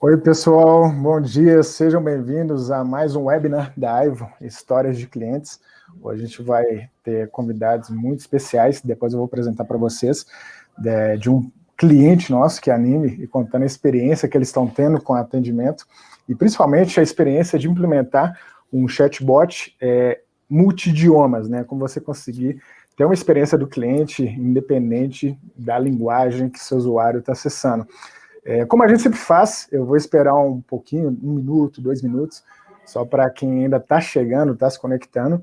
Oi, pessoal, bom dia, sejam bem-vindos a mais um webinar da Aivo, Histórias de Clientes. Hoje a gente vai ter convidados muito especiais, depois eu vou apresentar para vocês, de um cliente nosso, que é a Nimbe, e contando a experiência que eles estão tendo com atendimento, e principalmente a experiência de implementar um chatbot multidiomas, né, como você conseguir ter uma experiência do cliente independente da linguagem que seu usuário está acessando. Como a gente sempre faz, eu vou esperar um pouquinho, 1 minuto, 2 minutos, só para quem ainda está chegando, está se conectando.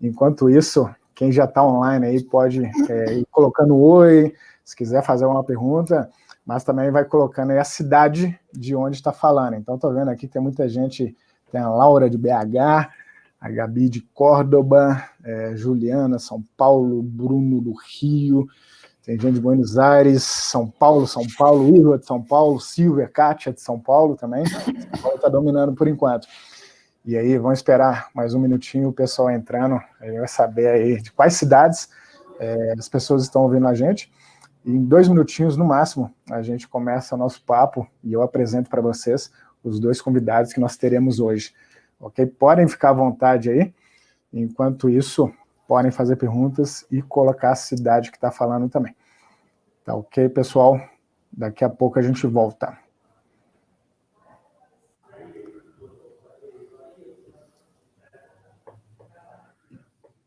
Enquanto isso, quem já está online aí pode ir colocando oi, se quiser fazer uma pergunta, mas também vai colocando aí a cidade de onde está falando. Então, estou vendo aqui que tem muita gente, tem a Laura de BH, a Gabi de Córdoba, Juliana, São Paulo, Bruno do Rio, tem gente de Buenos Aires, São Paulo, Irla de São Paulo, Silvia, Kátia de São Paulo também. São Paulo está dominando por enquanto. E aí, vamos esperar mais um minutinho o pessoal entrando, aí vai saber aí de quais cidades as pessoas estão ouvindo a gente. E em 2 minutinhos, no máximo, a gente começa o nosso papo e eu apresento para vocês os 2 convidados que nós teremos hoje. Ok? Podem ficar à vontade aí. Enquanto isso, podem fazer perguntas e colocar a cidade que está falando também. Tá ok, pessoal? Daqui a pouco a gente volta.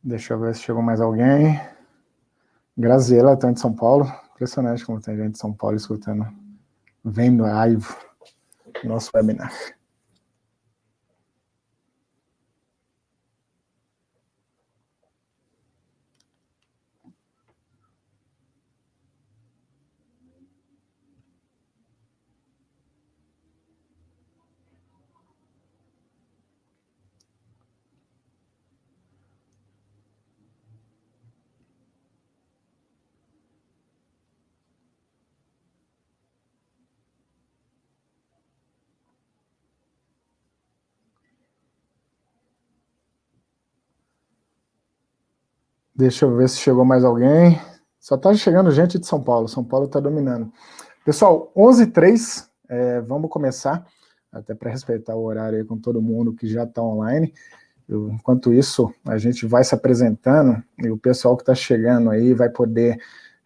Deixa eu ver se chegou mais alguém. Graziela, está de São Paulo. Impressionante como tem gente de São Paulo escutando, vendo a Aivo, nosso webinar. Deixa eu ver se chegou mais alguém. Só está chegando gente de São Paulo. São Paulo está dominando. Pessoal, 11h03, vamos começar, até para respeitar o horário aí com todo mundo que já está online. Enquanto isso, a gente vai se apresentando e o pessoal que está chegando aí vai poder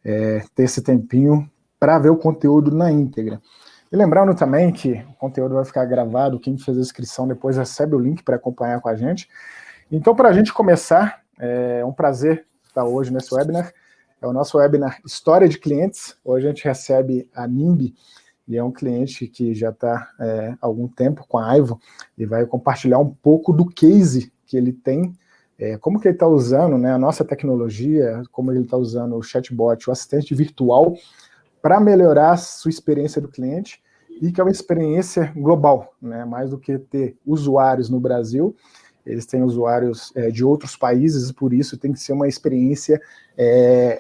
ter esse tempinho para ver o conteúdo na íntegra. E lembrando também que o conteúdo vai ficar gravado, quem fez a inscrição depois recebe o link para acompanhar com a gente. Então, para a gente começar, é um prazer estar hoje nesse webinar. É o nosso webinar História de Clientes. Hoje a gente recebe a Nimbe, e é um cliente que já está há algum tempo com a Aivo, e vai compartilhar um pouco do case que ele tem, como que ele está usando, né, a nossa tecnologia, como ele está usando o chatbot, o assistente virtual, para melhorar a sua experiência do cliente, e que é uma experiência global, né, mais do que ter usuários no Brasil, eles têm usuários de outros países, e por isso tem que ser uma experiência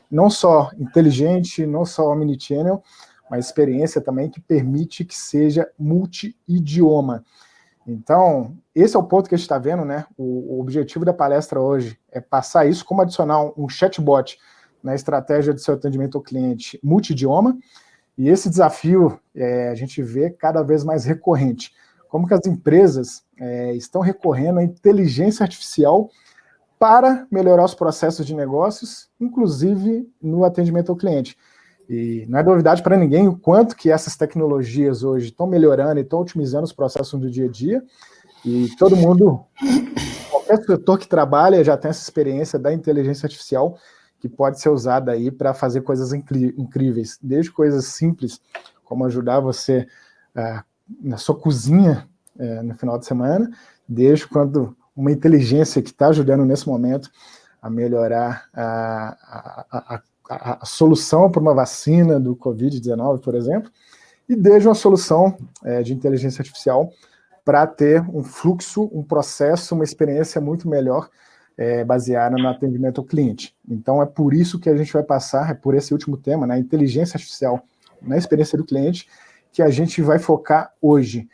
não só inteligente, não só omnichannel, mas experiência também que permite que seja multi-idioma. Então, esse é o ponto que a gente está vendo, né? O objetivo da palestra hoje é passar isso, como adicionar um chatbot na estratégia do seu atendimento ao cliente multi-idioma, e esse desafio a gente vê cada vez mais recorrente. Como que as empresas estão recorrendo à inteligência artificial para melhorar os processos de negócios, inclusive no atendimento ao cliente. E não é novidade para ninguém o quanto que essas tecnologias hoje estão melhorando e estão otimizando os processos do dia a dia, e todo mundo, qualquer setor que trabalha já tem essa experiência da inteligência artificial que pode ser usada aí para fazer coisas incríveis, desde coisas simples, como ajudar você na sua cozinha no final de semana, desde quando uma inteligência que está ajudando nesse momento a melhorar a solução para uma vacina do Covid-19, por exemplo, e desde uma solução de inteligência artificial para ter um fluxo, um processo, uma experiência muito melhor baseada no atendimento ao cliente. Então é por isso que a gente vai passar, é por esse último tema, né, inteligência artificial na experiência do cliente, que a gente vai focar hoje.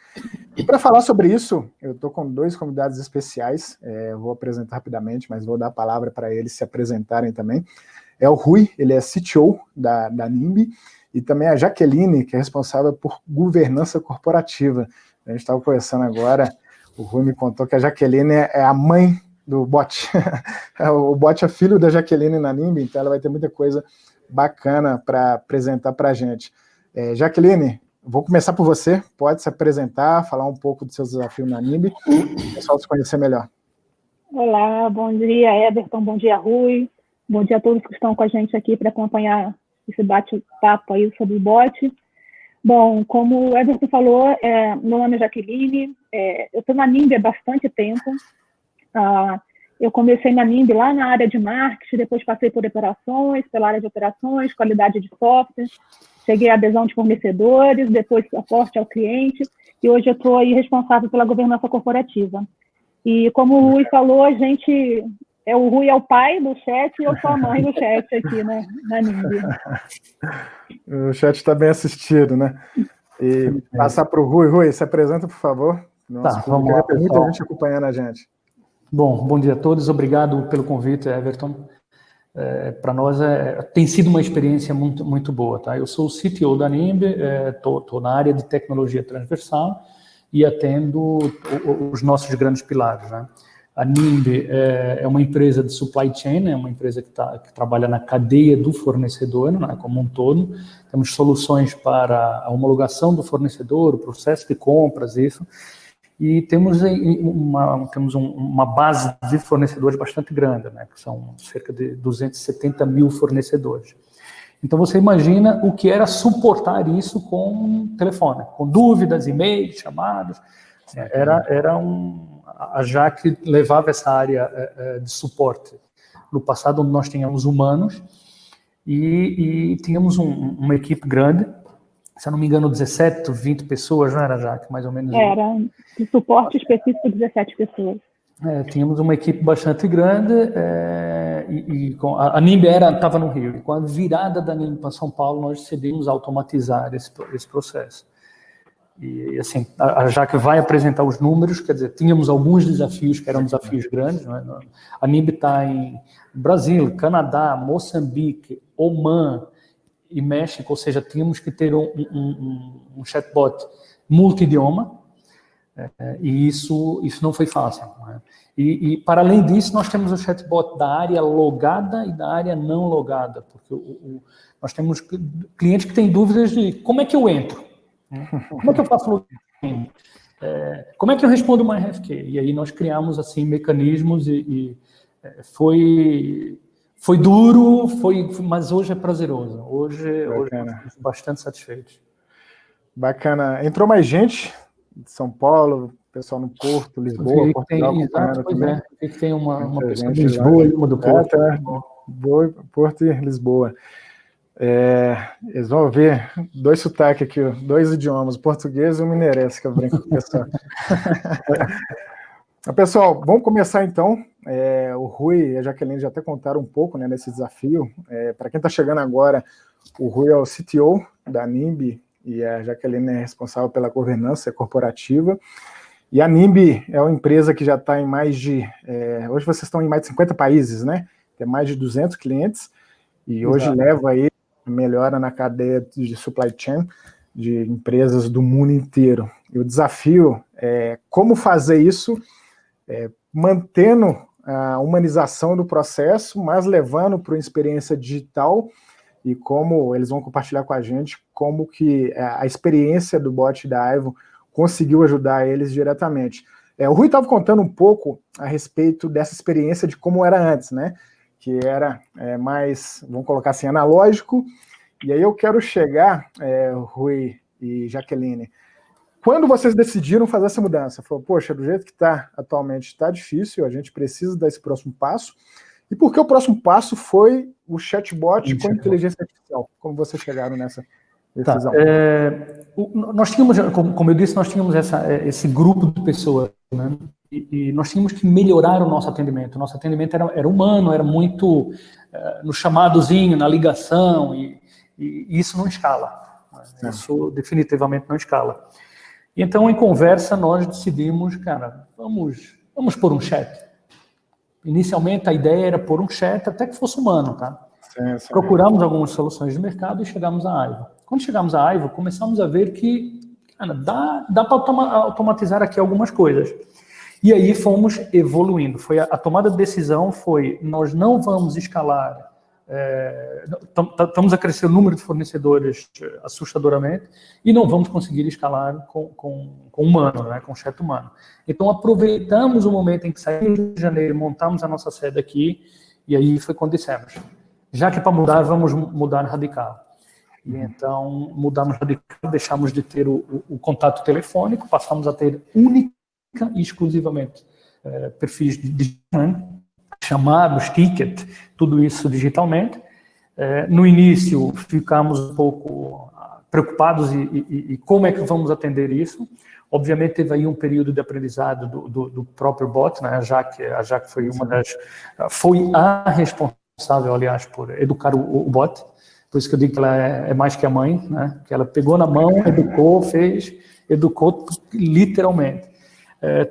E para falar sobre isso, eu estou com 2 convidados especiais, eu vou apresentar rapidamente, mas vou dar a palavra para eles se apresentarem também. É o Rui, ele é CTO da Nimbe, e também a Jaqueline, que é responsável por governança corporativa. A gente estava conversando agora, o Rui me contou que a Jaqueline é a mãe do bot. O bot é filho da Jaqueline na NIMB, então ela vai ter muita coisa bacana para apresentar para a gente. Jaqueline, vou começar por você, pode se apresentar, falar um pouco dos seus desafios na NIMB, o pessoal se conhecer melhor. Olá, bom dia, Everton, bom dia, Rui, bom dia a todos que estão com a gente aqui para acompanhar esse bate-papo aí sobre o bot. Bom, como o Everton falou, meu nome é Jaqueline, eu estou na NIMB há bastante tempo. Eu comecei na NIMB lá na área de marketing, depois passei por operações, pela área de operações, qualidade de software, cheguei à adesão de fornecedores, depois suporte ao cliente, e hoje eu estou aí responsável pela governança corporativa. E como o Rui falou, o Rui é o pai do chat e eu sou a mãe do chat aqui, né, na NIMB. O chat está bem assistido, né? E passar para o Rui. Rui, se apresenta, por favor. Tá, vamos lá, tem muita gente acompanhando a gente. Bom dia a todos. Obrigado pelo convite, Everton. Para nós tem sido uma experiência muito, muito boa, tá? Eu sou o CTO da NIMB, estou na área de tecnologia transversal e atendo os nossos grandes pilares, né? A NIMB é uma empresa de supply chain, é uma empresa que trabalha na cadeia do fornecedor, né, como um todo. Temos soluções para a homologação do fornecedor, o processo de compras, isso. E temos uma base de fornecedores bastante grande, né, que são cerca de 270 mil fornecedores. Então, você imagina o que era suportar isso com telefone, com dúvidas, e-mails, chamadas. A Jaque levava essa área de suporte no passado, onde nós tínhamos humanos e tínhamos uma equipe grande, se eu não me engano, 17, 20 pessoas, não era, Jaque? Mais ou menos. Era, de suporte específico, 17 pessoas. Tínhamos uma equipe bastante grande a NIMB estava no Rio, e com a virada da NIMB para São Paulo, nós decidimos automatizar esse processo. E assim, a Jaque vai apresentar os números, quer dizer, tínhamos alguns desafios que eram desafios grandes, não é? A NIMB está em Brasil, Canadá, Moçambique, Omã e México, ou seja, tínhamos que ter um chatbot multidioma, e isso não foi fácil, não é? E para além disso, nós temos o chatbot da área logada e da área não logada, porque nós temos clientes que têm dúvidas de como é que eu entro, como é que eu faço login, como é que eu respondo uma RFQ, e aí nós criamos assim mecanismos foi duro, mas hoje é prazeroso, hoje estamos bastante satisfeitos. Bacana, entrou mais gente de São Paulo, pessoal no Porto, Lisboa, Portugal, acompanhando também. Tem uma pessoa de Lisboa e uma do Porto. Porto e Lisboa. Eles vão ver dois sotaques aqui, dois idiomas, o português e o mineirense, que eu brinco com o pessoal. Pessoal, vamos começar então. O Rui e a Jaqueline já até contaram um pouco, né, nesse desafio. Para quem está chegando agora, o Rui é o CTO da NIMB e a Jaqueline é responsável pela governança corporativa. E a NIMB é uma empresa que já está em mais de... hoje vocês estão em mais de 50 países, né? Tem mais de 200 clientes. E hoje leva aí melhora na cadeia de supply chain de empresas do mundo inteiro. E o desafio é como fazer isso mantendo a humanização do processo, mas levando para uma experiência digital, e como eles vão compartilhar com a gente como que a experiência do bot da Aivo conseguiu ajudar eles diretamente. O Rui estava contando um pouco a respeito dessa experiência de como era antes, né? Que era mais, vamos colocar assim, analógico. E aí eu quero chegar, Rui e Jaqueline, quando vocês decidiram fazer essa mudança? Falou, poxa, do jeito que está atualmente está difícil, a gente precisa dar esse próximo passo. E por que o próximo passo foi o chatbot com inteligência artificial? Como vocês chegaram nessa decisão? Nós tínhamos, como eu disse, nós tínhamos esse grupo de pessoas, né? E nós tínhamos que melhorar o nosso atendimento. O nosso atendimento era humano, era muito no chamadozinho, na ligação, e isso não escala. Isso definitivamente não escala. E então, em conversa, nós decidimos, cara, vamos pôr um chat. Inicialmente, a ideia era pôr um chat até que fosse humano, tá? Procuramos algumas soluções de mercado e chegamos à Aivo. Quando chegamos à Aivo, começamos a ver que cara, dá para automatizar aqui algumas coisas. E aí fomos evoluindo. A tomada de decisão foi, nós não vamos escalar, estamos a crescer o número de fornecedores assustadoramente e não vamos conseguir escalar com humano, né, com chat humano. Então aproveitamos o momento em que saímos de janeiro, montamos a nossa sede aqui e aí foi quando dissemos, já que é para mudar, vamos mudar radical. E então mudamos radical, deixamos de ter o contato telefônico, passamos a ter única e exclusivamente perfis digitais, chamados, ticket, tudo isso digitalmente. No início ficamos um pouco preocupados e como é que vamos atender isso. Obviamente teve aí um período de aprendizado do próprio bot, né? A Jaque foi a responsável, aliás, por educar o bot. Por isso que eu digo que ela é mais que a mãe, né? Que ela pegou na mão, educou literalmente.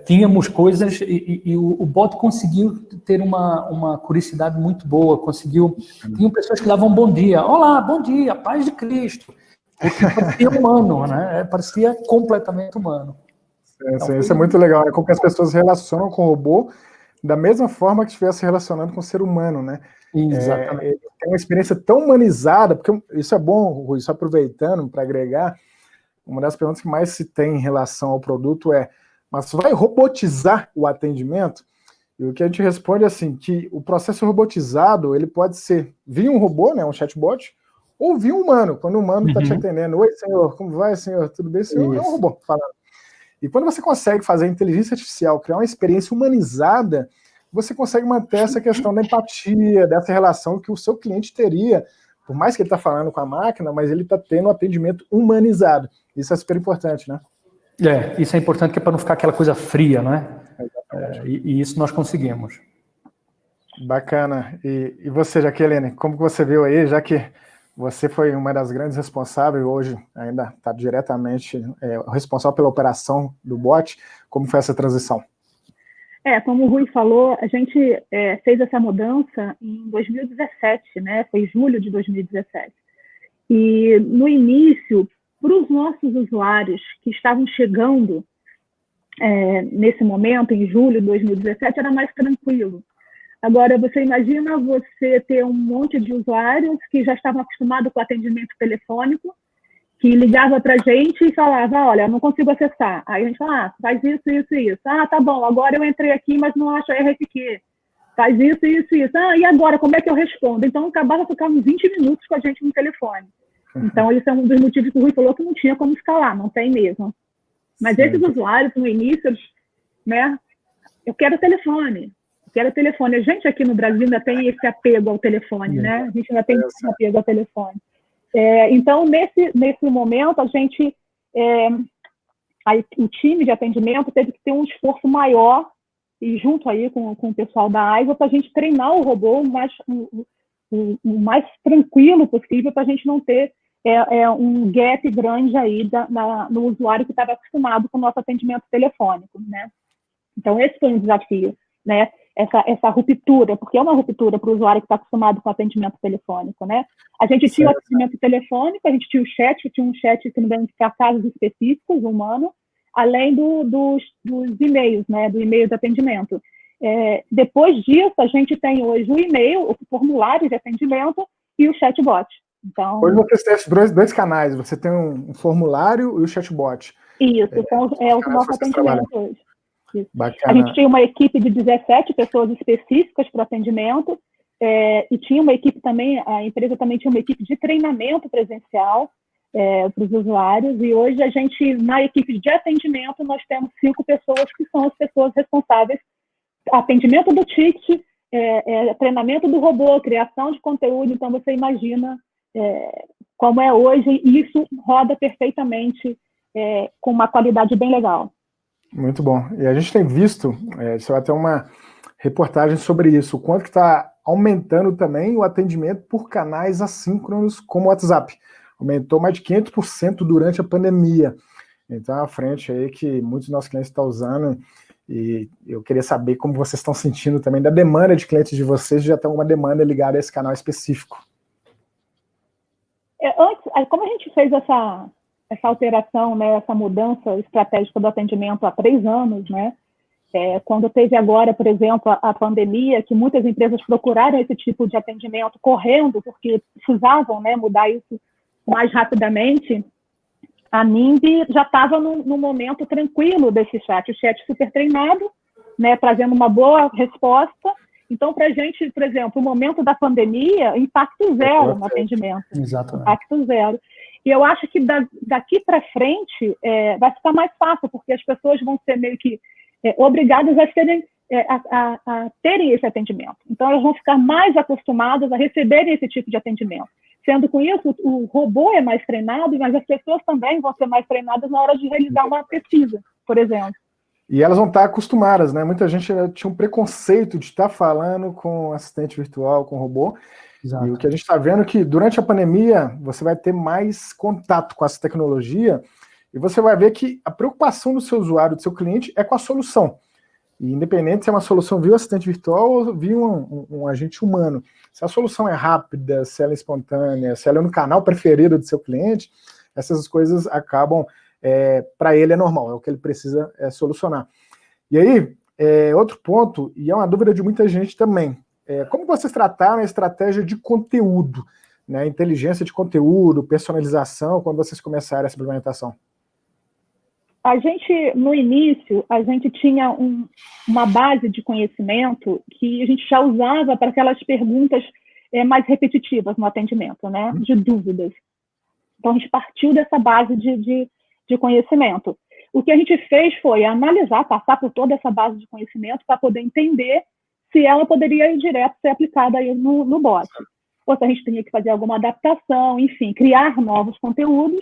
Tínhamos coisas e o bot conseguiu ter uma curiosidade muito boa, tinham pessoas que davam bom dia, olá, bom dia, paz de Cristo, porque parecia humano, né? Parecia completamente humano. Então, isso é muito legal, né? Como que as pessoas relacionam com o robô da mesma forma que estivesse relacionando com o ser humano, né? Exatamente. Tem uma experiência tão humanizada, porque isso é bom, Rui, só aproveitando para agregar, uma das perguntas que mais se tem em relação ao produto mas vai robotizar o atendimento? E o que a gente responde é assim, que o processo robotizado, ele pode ser via um robô, né, um chatbot, ou via um humano, quando o humano está te atendendo. Oi, senhor, como vai, senhor? Tudo bem, senhor? É um robô falando. E quando você consegue fazer a inteligência artificial, criar uma experiência humanizada, você consegue manter essa questão da empatia, dessa relação que o seu cliente teria, por mais que ele está falando com a máquina, mas ele está tendo um atendimento humanizado. Isso é super importante, né? Isso é importante, que é para não ficar aquela coisa fria, né? E isso nós conseguimos. Bacana. E você, Jaqueline, como que você viu aí, já que você foi uma das grandes responsáveis, hoje ainda está diretamente responsável pela operação do bot, como foi essa transição? Como o Rui falou, a gente fez essa mudança em 2017, né? Foi julho de 2017. E no início, para os nossos usuários que estavam chegando nesse momento, em julho de 2017, era mais tranquilo. Agora, você imagina você ter um monte de usuários que já estavam acostumados com o atendimento telefônico, que ligava para a gente e falava, olha, não consigo acessar. Aí a gente fala, faz isso, isso e isso. Tá bom, agora eu entrei aqui, mas não acho a RFQ. Faz isso, isso e isso. E agora, como é que eu respondo? Então, acabava ficando 20 minutos com a gente no telefone. Então, esse é um dos motivos que o Rui falou que não tinha como escalar, não tem mesmo. Mas esses usuários, no início, né, eu quero telefone. A gente aqui no Brasil ainda tem esse apego ao telefone, né? A gente ainda tem esse apego ao telefone. Então, nesse momento, a gente, o time de atendimento teve que ter um esforço maior, e junto aí com o pessoal da Aivo, para a gente treinar o robô o mais tranquilo possível, para a gente não ter um gap grande aí no usuário que estava acostumado com o nosso atendimento telefônico, né? Então, esse foi um desafio, né? Essa ruptura, porque é uma ruptura para o usuário que está acostumado com o atendimento telefônico, né? A gente tinha o atendimento telefônico, a gente tinha um chat que não vem para casos específicos, humano, além dos e-mails, né? Do e-mail de atendimento. Depois disso, a gente tem hoje o e-mail, o formulário de atendimento e o chatbot. Então, hoje você tem dois canais, você tem um formulário e o chatbot. Isso, é o nosso atendimento hoje. Bacana. A gente tinha uma equipe de 17 pessoas específicas para o atendimento, e tinha uma equipe também, a empresa também tinha uma equipe de treinamento presencial para os usuários, e hoje a gente, na equipe de atendimento, nós temos 5 pessoas que são as pessoas responsáveis, atendimento do ticket, treinamento do robô, criação de conteúdo. Então você imagina como é hoje, e isso roda perfeitamente com uma qualidade bem legal. Muito bom. E a gente tem visto, isso vai ter uma reportagem sobre isso, o quanto que está aumentando também o atendimento por canais assíncronos como o WhatsApp. Aumentou mais de 500% durante a pandemia. Então é uma frente aí que muitos dos nossos clientes estão usando, e eu queria saber como vocês estão sentindo também da demanda de clientes de vocês, já tem alguma demanda ligada a esse canal específico. como a gente fez essa alteração, né, essa mudança estratégica do atendimento há 3 anos, né, quando teve agora, por exemplo, a pandemia, que muitas empresas procuraram esse tipo de atendimento correndo, porque precisavam, né, mudar isso mais rapidamente, a NIMB já estava num momento tranquilo desse chat, o chat super treinado, né, trazendo uma boa resposta. Então, para a gente, por exemplo, o momento da pandemia, impacto zero no atendimento. Exatamente. Impacto zero. E eu acho que daqui para frente vai ficar mais fácil, porque as pessoas vão ser meio que obrigadas a terem esse atendimento. Então, elas vão ficar mais acostumadas a receberem esse tipo de atendimento. Sendo com isso, o robô é mais treinado, mas as pessoas também vão ser mais treinadas na hora de realizar uma pesquisa, por exemplo. E elas vão estar acostumadas, né? Muita gente tinha um preconceito de estar falando com assistente virtual, com robô. Exato. E o que a gente está vendo é que durante a pandemia você vai ter mais contato com essa tecnologia e você vai ver que a preocupação do seu usuário, do seu cliente, é com a solução. E independente se é uma solução via assistente virtual ou via um agente humano. Se a solução é rápida, se ela é espontânea, se ela é no canal preferido do seu cliente, essas coisas acabam, para ele é normal, é o que ele precisa solucionar. E aí, outro ponto, e é uma dúvida de muita gente também, como vocês trataram a estratégia de conteúdo, né, inteligência de conteúdo, personalização, quando vocês começaram essa implementação? A gente, no início, a gente tinha uma base de conhecimento que a gente já usava para aquelas perguntas mais repetitivas no atendimento, né, de dúvidas. Então, a gente partiu dessa base de conhecimento. O que a gente fez foi analisar, passar por toda essa base de conhecimento para poder entender se ela poderia ir direto ser aplicada aí no bot. Ou se a gente tinha que fazer alguma adaptação, enfim, criar novos conteúdos.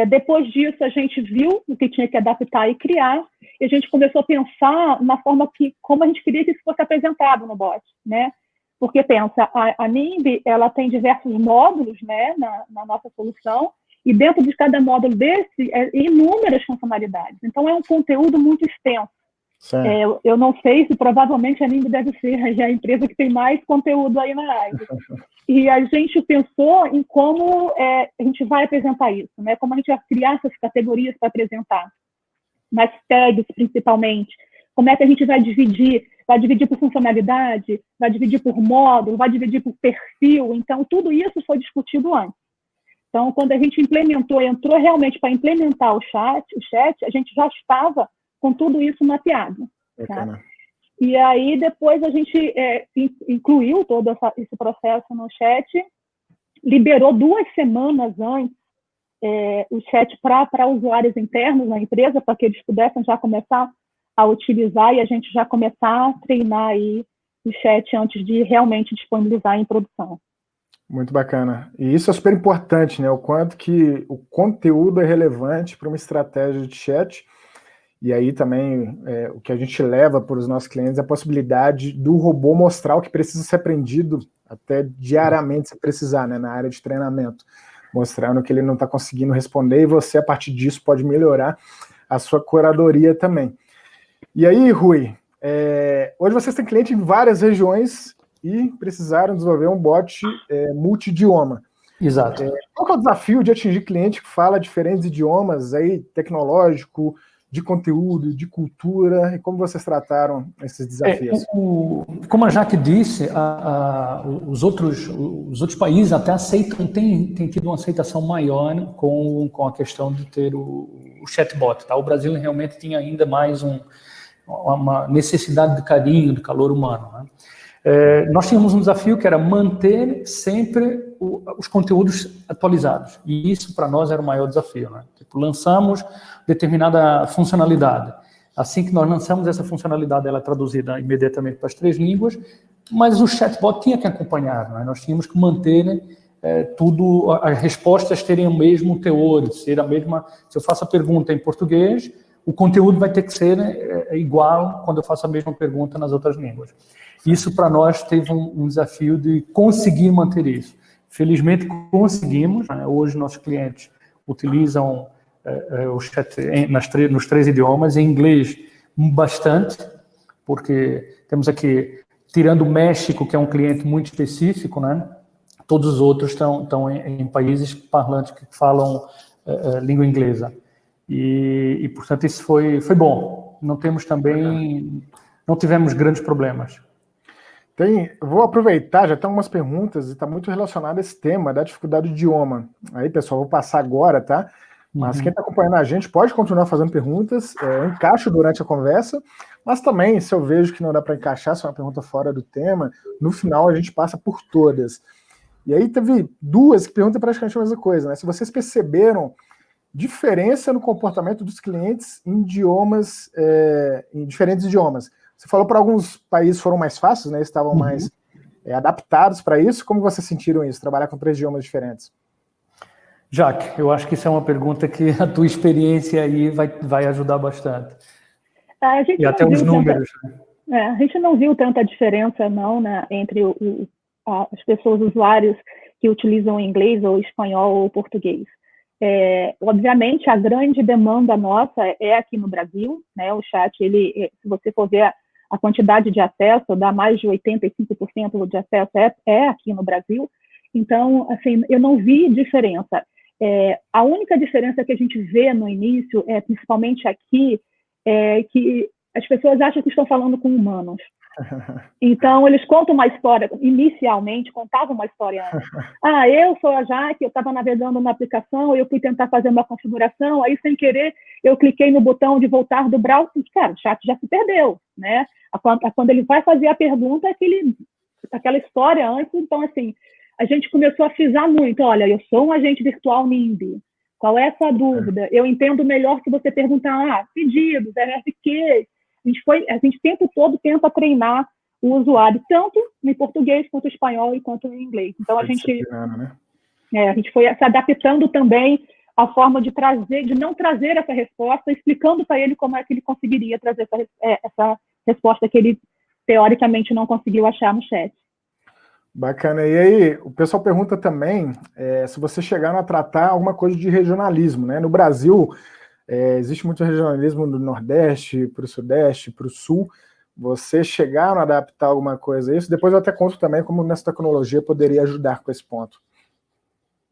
Depois disso, a gente viu o que tinha que adaptar e criar, e a gente começou a pensar na forma como a gente queria que isso fosse apresentado no bot, né? Porque, pensa, a NIMB, ela tem diversos módulos, né, na nossa solução, e dentro de cada módulo desse, inúmeras funcionalidades. Então, é um conteúdo muito extenso. Eu não sei se provavelmente a NIMB deve ser a empresa que tem mais conteúdo aí na área. E a gente pensou em como a gente vai apresentar isso, né? Como a gente vai criar essas categorias para apresentar, nas tags principalmente. Como é que a gente vai dividir? Vai dividir por funcionalidade, vai dividir por módulo, vai dividir por perfil. Então, tudo isso foi discutido antes. Então, quando a gente entrou realmente para implementar o chat, a gente já estava com tudo isso mapeado. Tá? E aí, depois, a gente incluiu todo esse processo no chat, liberou 2 semanas antes o chat para usuários internos na empresa, para que eles pudessem já começar a utilizar e a gente já começar a treinar aí o chat antes de realmente disponibilizar em produção. Muito bacana. E isso é super importante, né? O quanto que o conteúdo é relevante para uma estratégia de chat. E aí também o que a gente leva para os nossos clientes é a possibilidade do robô mostrar o que precisa ser aprendido até diariamente, se precisar, né, na área de treinamento, mostrando que ele não está conseguindo responder e você, a partir disso, pode melhorar a sua curadoria também. E aí, Rui, hoje vocês têm cliente em várias regiões e precisaram desenvolver um bot multidioma. Exato. Qual que é o desafio de atingir cliente que fala diferentes idiomas, aí, tecnológico, de conteúdo, de cultura, e como vocês trataram esses desafios? Como a Jaque disse, os outros países até aceitam, tem tido uma aceitação maior com a questão de ter o chatbot. Tá? O Brasil realmente tinha ainda mais uma necessidade de carinho, de calor humano. Né? Nós tínhamos um desafio que era manter sempre os conteúdos atualizados. E isso, para nós, era o maior desafio. Né? Tipo, lançamos determinada funcionalidade. Assim que nós lançamos essa funcionalidade, ela é traduzida imediatamente para as 3 línguas, mas o chatbot tinha que acompanhar. Né? Nós tínhamos que manter tudo, as respostas terem o mesmo teor, ser a mesma. Se eu faço a pergunta em português, o conteúdo vai ter que ser igual quando eu faço a mesma pergunta nas outras línguas. Isso, para nós, teve um desafio de conseguir manter isso. Felizmente, conseguimos. Né? Hoje, nossos clientes utilizam o chat nos 3 idiomas, em inglês, bastante, porque temos aqui, tirando o México, que é um cliente muito específico, né? todos os outros estão em países parlantes que falam língua inglesa. E portanto, isso foi bom. Não tivemos grandes problemas. Vou aproveitar, já tem algumas perguntas e está muito relacionado a esse tema da dificuldade do idioma. Aí, pessoal, vou passar agora, tá? Mas quem está acompanhando a gente pode continuar fazendo perguntas, eu encaixo durante a conversa, mas também, se eu vejo que não dá para encaixar, se é uma pergunta fora do tema, no final a gente passa por todas. E aí teve duas que perguntam praticamente a mesma coisa, né? Se vocês perceberam diferença no comportamento dos clientes em diferentes idiomas. Você falou para alguns países foram mais fáceis, né? Estavam mais adaptados para isso. Como vocês sentiram isso, trabalhar com 3 idiomas diferentes? Jaque, eu acho que isso é uma pergunta que a tua experiência aí vai ajudar bastante. E até os números. A gente não viu tanta diferença, não, né, entre as pessoas, usuários que utilizam inglês ou espanhol ou português. Obviamente, a grande demanda nossa é aqui no Brasil, né? O chat, se você for ver a quantidade de acesso, dá mais de 85% de acesso é aqui no Brasil. Então, assim, eu não vi diferença. A única diferença que a gente vê no início, principalmente aqui, é que as pessoas acham que estão falando com humanos. Então, eles contam uma história, inicialmente, contavam uma história antes. Eu sou a Jaque, eu estava navegando na aplicação, eu fui tentar fazer uma configuração, aí, sem querer, eu cliquei no botão de voltar do browser, cara, o chat já se perdeu, né? Quando ele vai fazer a pergunta, aquela história antes, então, assim, a gente começou a frisar muito, olha, eu sou um agente virtual NIMBY, qual é essa dúvida? Eu entendo melhor se você perguntar, pedidos, RFQ. A gente o tempo todo tenta treinar o usuário, tanto em português, quanto em espanhol e quanto em inglês. Então, a gente foi se adaptando também à forma de não trazer essa resposta, explicando para ele como é que ele conseguiria trazer essa resposta que ele, teoricamente, não conseguiu achar no chat. Bacana. E aí, o pessoal pergunta também se vocês chegaram a tratar alguma coisa de regionalismo, né? No Brasil, existe muito regionalismo do Nordeste para o Sudeste, para o Sul. Vocês chegaram a adaptar alguma coisa a isso? Depois eu até conto também como nessa tecnologia poderia ajudar com esse ponto.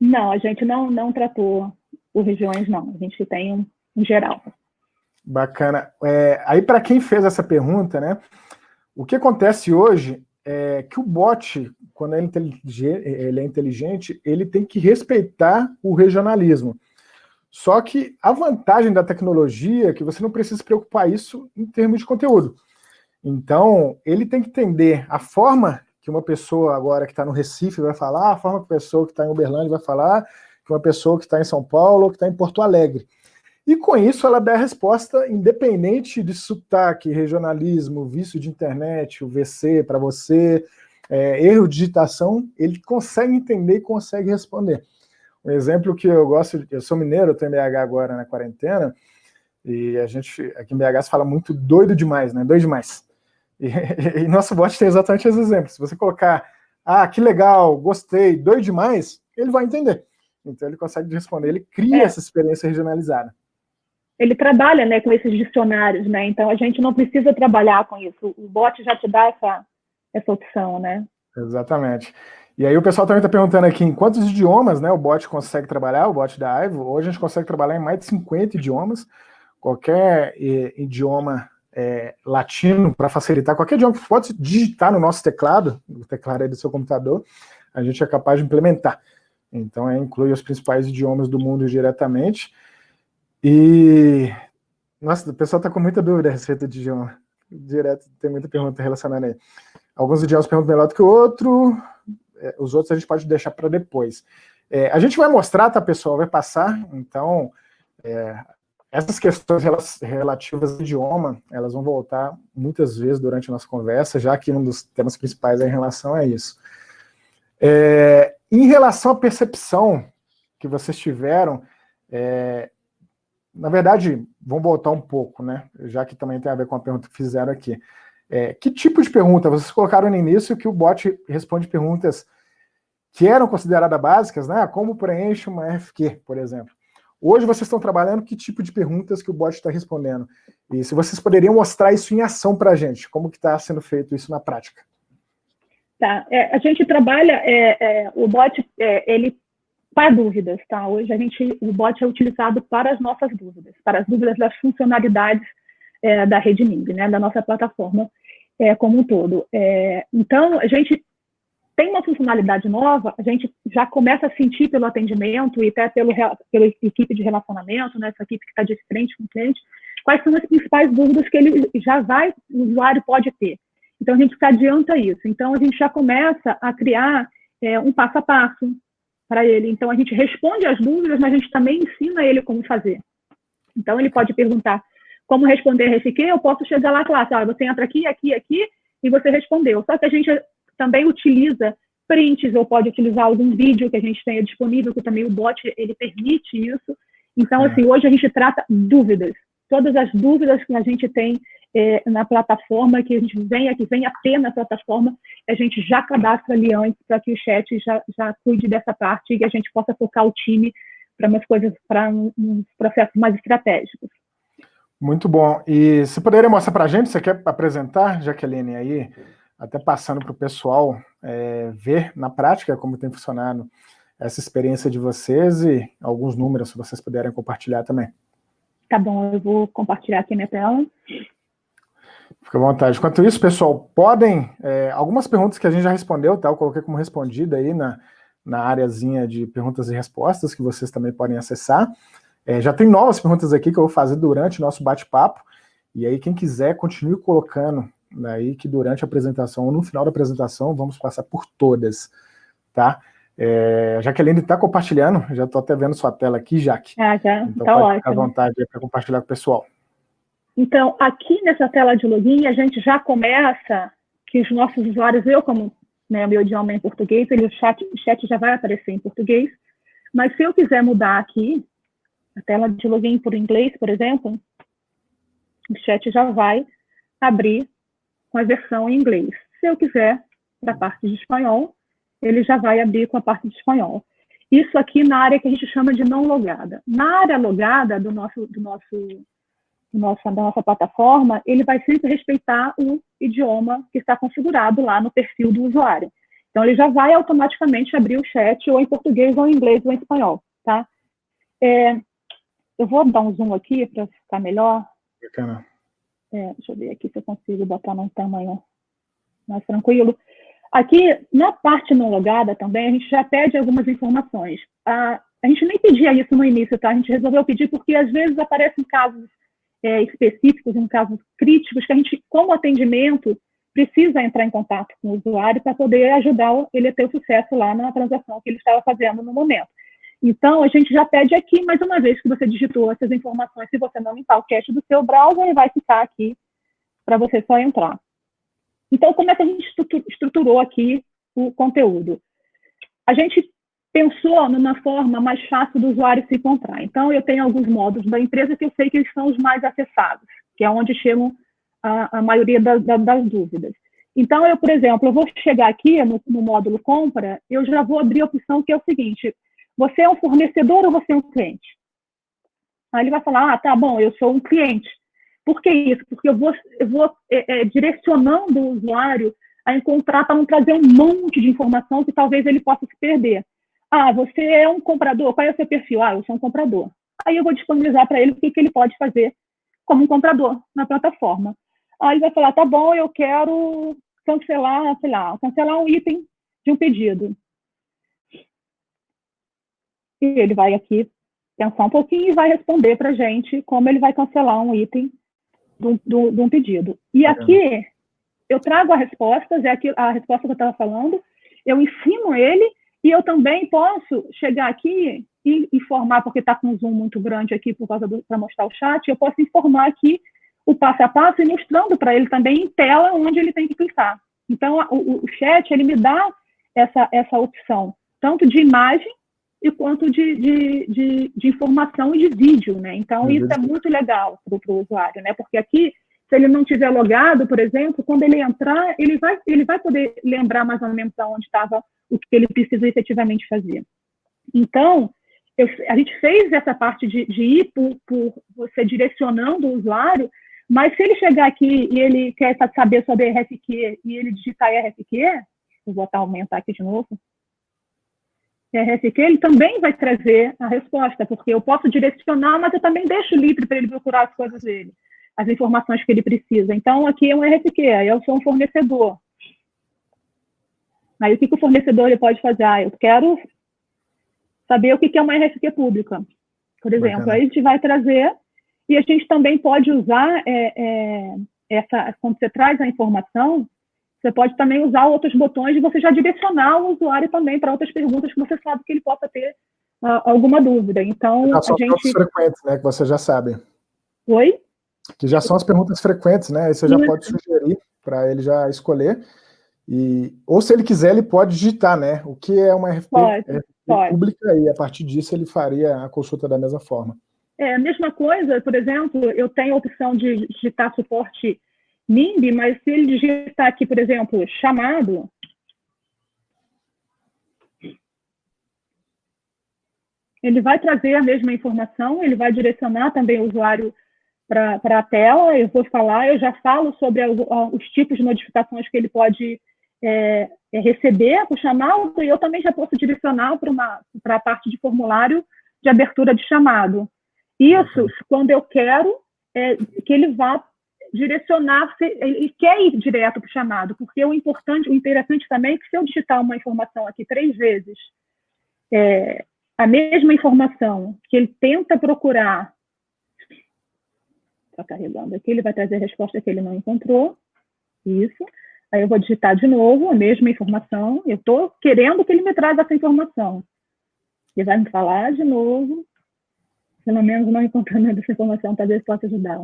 Não, a gente não tratou por regiões, não. A gente tem um geral. Bacana. Aí, para quem fez essa pergunta, né? O que acontece hoje é que o bot, quando ele é inteligente, ele tem que respeitar o regionalismo. Só que a vantagem da tecnologia é que você não precisa se preocupar isso em termos de conteúdo. Então, ele tem que entender a forma que uma pessoa agora que está no Recife vai falar, a forma que uma pessoa que está em Uberlândia vai falar, que uma pessoa que está em São Paulo ou que está em Porto Alegre. E com isso ela dá a resposta independente de sotaque, regionalismo, vício de internet, o VC para você, erro de digitação, ele consegue entender e consegue responder. Um exemplo que eu gosto, eu sou mineiro, eu estou em BH agora na quarentena, e a gente aqui em BH se fala muito doido demais, né? Doido demais. E nosso bot tem exatamente esses exemplos. Se você colocar, que legal, gostei, doido demais, ele vai entender. Então ele consegue responder, ele cria essa experiência regionalizada. Ele trabalha, né, com esses dicionários, né? Então a gente não precisa trabalhar com isso. O bot já te dá essa opção, né? Exatamente. E aí o pessoal também está perguntando aqui em quantos idiomas, né, o bot consegue trabalhar, o bot da Aivo. Hoje a gente consegue trabalhar em mais de 50 idiomas. Qualquer idioma latino, para facilitar, qualquer idioma que pode digitar no nosso teclado, o teclado aí do seu computador, a gente é capaz de implementar. Então inclui os principais idiomas do mundo diretamente. E, nossa, o pessoal está com muita dúvida a respeito de idioma. Direto, tem muita pergunta relacionada aí. Alguns idiomas perguntam melhor do que o outro, os outros a gente pode deixar para depois. A gente vai mostrar, tá, pessoal? Vai passar, então, essas questões relativas ao idioma, elas vão voltar muitas vezes durante a nossa conversa, já que um dos temas principais é em relação a isso. Em relação à percepção que vocês tiveram, na verdade, vamos voltar um pouco, né? Já que também tem a ver com a pergunta que fizeram aqui. Que tipo de pergunta? Vocês colocaram no início que o bot responde perguntas que eram consideradas básicas, né? Como preenche uma RFQ, por exemplo. Hoje vocês estão trabalhando que tipo de perguntas que o bot está respondendo? E se vocês poderiam mostrar isso em ação para a gente, como que está sendo feito isso na prática? Tá. A gente trabalha, o bot, ele para dúvidas, tá? Hoje o bot é utilizado para as nossas dúvidas, para as dúvidas das funcionalidades da Rede NIMB, né? Da nossa plataforma como um todo. Então, a gente tem uma funcionalidade nova, a gente já começa a sentir pelo atendimento e até pela equipe de relacionamento, né? Essa equipe que está de frente com o cliente, quais são as principais dúvidas que o usuário pode ter. Então, a gente se adianta isso. Então, a gente já começa a criar um passo a passo para ele. Então, a gente responde as dúvidas, mas a gente também ensina ele como fazer. Então, ele pode perguntar como responder RFQ, eu posso chegar lá e falar, você entra aqui, aqui, aqui, e você respondeu. Só que a gente também utiliza prints, ou pode utilizar algum vídeo que a gente tenha disponível, que também o bot, ele permite isso. Então, assim, hoje a gente trata dúvidas. Todas as dúvidas que a gente tem na plataforma, que a gente que vem a ter na plataforma, a gente já cadastra ali antes para que o chat já cuide dessa parte e a gente possa focar o time para umas coisas, para uns processos mais estratégicos. Muito bom. E você poderia mostrar para a gente, você quer apresentar, Jaqueline, aí, até passando para o pessoal ver na prática como tem funcionado essa experiência de vocês e alguns números, se vocês puderem compartilhar também. Tá bom, eu vou compartilhar aqui minha tela. Fica à vontade. Enquanto isso, pessoal, podem... algumas perguntas que a gente já respondeu, tá? Eu coloquei como respondida aí na areazinha de perguntas e respostas, que vocês também podem acessar. Já tem novas perguntas aqui que eu vou fazer durante o nosso bate-papo. E aí, quem quiser, continue colocando aí que durante a apresentação ou no final da apresentação, vamos passar por todas, tá? A Jaqueline está compartilhando, já estou até vendo sua tela aqui, Jaque. Já. Então tá pode ótimo. ficar à vontade para compartilhar com o pessoal. Então, aqui nessa tela de login, a gente já começa que os nossos usuários, como meu idioma é em português, o chat já vai aparecer em português, mas se eu quiser mudar aqui, a tela de login por inglês, por exemplo, o chat já vai abrir com a versão em inglês. Se eu quiser para a parte de espanhol, ele já vai abrir com a parte de espanhol. Isso aqui na área que a gente chama de não logada. Na área logada da nossa plataforma, ele vai sempre respeitar o idioma que está configurado lá no perfil do usuário. Então, ele já vai automaticamente abrir o chat ou em português, ou em inglês, ou em espanhol, tá? Eu vou dar um zoom aqui para ficar melhor. Bacana. Deixa eu ver aqui se eu consigo botar num tamanho mais tranquilo. Aqui, na parte não logada também, a gente já pede algumas informações. A gente nem pedia isso no início, tá? A gente resolveu pedir porque, às vezes, aparecem casos específicos, em casos críticos, que a gente, como atendimento, precisa entrar em contato com o usuário para poder ajudar ele a ter o sucesso lá na transação que ele estava fazendo no momento. Então, a gente já pede aqui, mas uma vez que você digitou essas informações, se você não limpar o cache do seu browser, ele vai ficar aqui para você só entrar. Então, como é que a gente estruturou aqui o conteúdo? A gente pensou numa forma mais fácil do usuário se encontrar. Então, eu tenho alguns módulos da empresa que eu sei que eles são os mais acessados, que é onde chegam a maioria das dúvidas. Então, eu, por exemplo, eu vou chegar aqui no módulo compra, eu já vou abrir a opção que é o seguinte: você é um fornecedor ou você é um cliente? Aí ele vai falar, tá bom, eu sou um cliente. Por que isso? Porque eu vou direcionando o usuário a encontrar, para não trazer um monte de informação que talvez ele possa se perder. Você é um comprador, qual é o seu perfil? Eu sou um comprador. Aí eu vou disponibilizar para ele o que ele pode fazer como um comprador na plataforma. Aí ele vai falar, tá bom, eu quero cancelar, cancelar um item de um pedido. E ele vai aqui pensar um pouquinho e vai responder para a gente como ele vai cancelar um item de um pedido. E aqui eu trago a resposta, a resposta que eu estava falando, eu ensino ele e eu também posso chegar aqui e informar, porque está com um zoom muito grande aqui para mostrar o chat, eu posso informar aqui o passo a passo e mostrando para ele também em tela onde ele tem que clicar. Então, o chat, ele me dá essa opção, tanto de imagem e quanto de informação e de vídeo, né? Então, isso é muito legal para o usuário, né? Porque aqui, se ele não tiver logado, por exemplo, quando ele entrar, ele vai poder lembrar mais ou menos aonde estava o que ele precisa efetivamente fazer. Então, a gente fez essa parte de ir por você direcionando o usuário, mas se ele chegar aqui e ele quer saber sobre RFQ e ele digitar RFQ, eu vou aumentar aqui de novo, RFQ, ele também vai trazer a resposta, porque eu posso direcionar, mas eu também deixo livre para ele procurar as coisas dele, as informações que ele precisa. Então, aqui é um RFQ, aí eu sou um fornecedor. Aí, o que o fornecedor ele pode fazer? Eu quero saber o que é uma RFQ pública, por exemplo. Bacana. Aí a gente vai trazer, e a gente também pode usar, quando você traz a informação, você pode também usar outros botões e você já direcionar o usuário também para outras perguntas que você sabe que ele possa ter alguma dúvida. Então, já são as perguntas frequentes, né, que você já sabe. Oi? Que já são as perguntas frequentes, né? Aí você já pode sugerir para ele já escolher. Ou se ele quiser, ele pode digitar, né? O que é uma RFP pública, e a partir disso ele faria a consulta da mesma forma. A mesma coisa, por exemplo, eu tenho a opção de digitar suporte NIMB, mas se ele digitar aqui, por exemplo, chamado, ele vai trazer a mesma informação, ele vai direcionar também o usuário para a tela, eu já falo sobre os tipos de notificações que ele pode receber com o chamado, e eu também já posso direcionar para a parte de formulário de abertura de chamado. Isso, quando eu quero que ele vá direcionar, ele quer ir direto para o chamado, porque o interessante também é que se eu digitar uma informação aqui 3 vezes, a mesma informação que ele tenta procurar, está carregando aqui, ele vai trazer a resposta que ele não encontrou, isso. Aí eu vou digitar de novo a mesma informação, eu estou querendo que ele me traga essa informação. Ele vai me falar de novo, pelo menos não encontrando essa informação, talvez possa ajudar.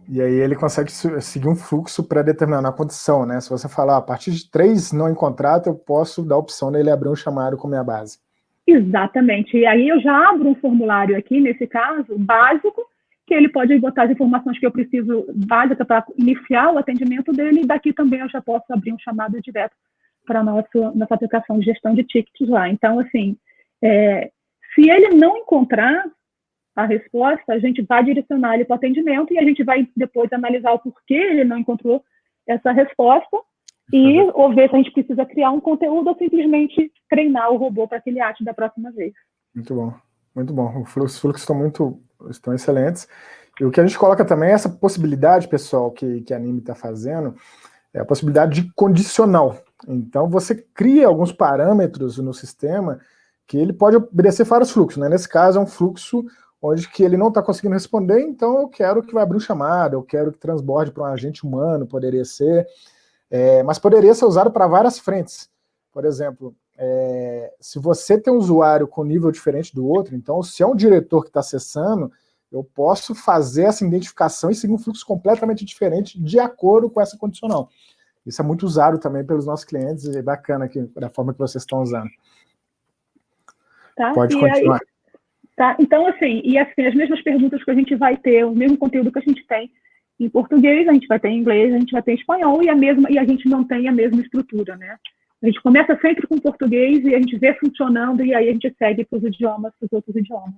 E aí ele consegue seguir um fluxo para determinar a condição, né? Se você falar, a partir de 3 não encontrados, eu posso dar a opção dele abrir um chamado com minha base. Exatamente. E aí eu já abro um formulário aqui, nesse caso, básico, que ele pode botar as informações que eu preciso, básica, para iniciar o atendimento dele, e daqui também eu já posso abrir um chamado direto para a nossa aplicação de gestão de tickets lá. Então, assim, se ele não encontrar a resposta, a gente vai direcionar ele para o atendimento e a gente vai depois analisar o porquê ele não encontrou essa resposta ou ver se a gente precisa criar um conteúdo ou simplesmente treinar o robô para que ele ache da próxima vez. Muito bom, muito bom. Os fluxos estão excelentes. E o que a gente coloca também é essa possibilidade, pessoal, que a Nimb está fazendo, é a possibilidade de condicional. Então, você cria alguns parâmetros no sistema que ele pode obedecer vários fluxos, né? Nesse caso, é um fluxo onde que ele não está conseguindo responder, então eu quero que vai abrir um chamado, eu quero que transborde para um agente humano, poderia ser, mas poderia ser usado para várias frentes. Por exemplo, se você tem um usuário com nível diferente do outro, então se é um diretor que está acessando, eu posso fazer essa identificação e seguir um fluxo completamente diferente de acordo com essa condicional. Isso é muito usado também pelos nossos clientes, e é bacana aqui, da forma que vocês estão usando. Tá, pode continuar. Tá? Então, assim, as mesmas perguntas que a gente vai ter, o mesmo conteúdo que a gente tem em português, a gente vai ter em inglês, a gente vai ter em espanhol, e a gente não tem a mesma estrutura, né? A gente começa sempre com português e a gente vê funcionando, e aí a gente segue para os outros idiomas.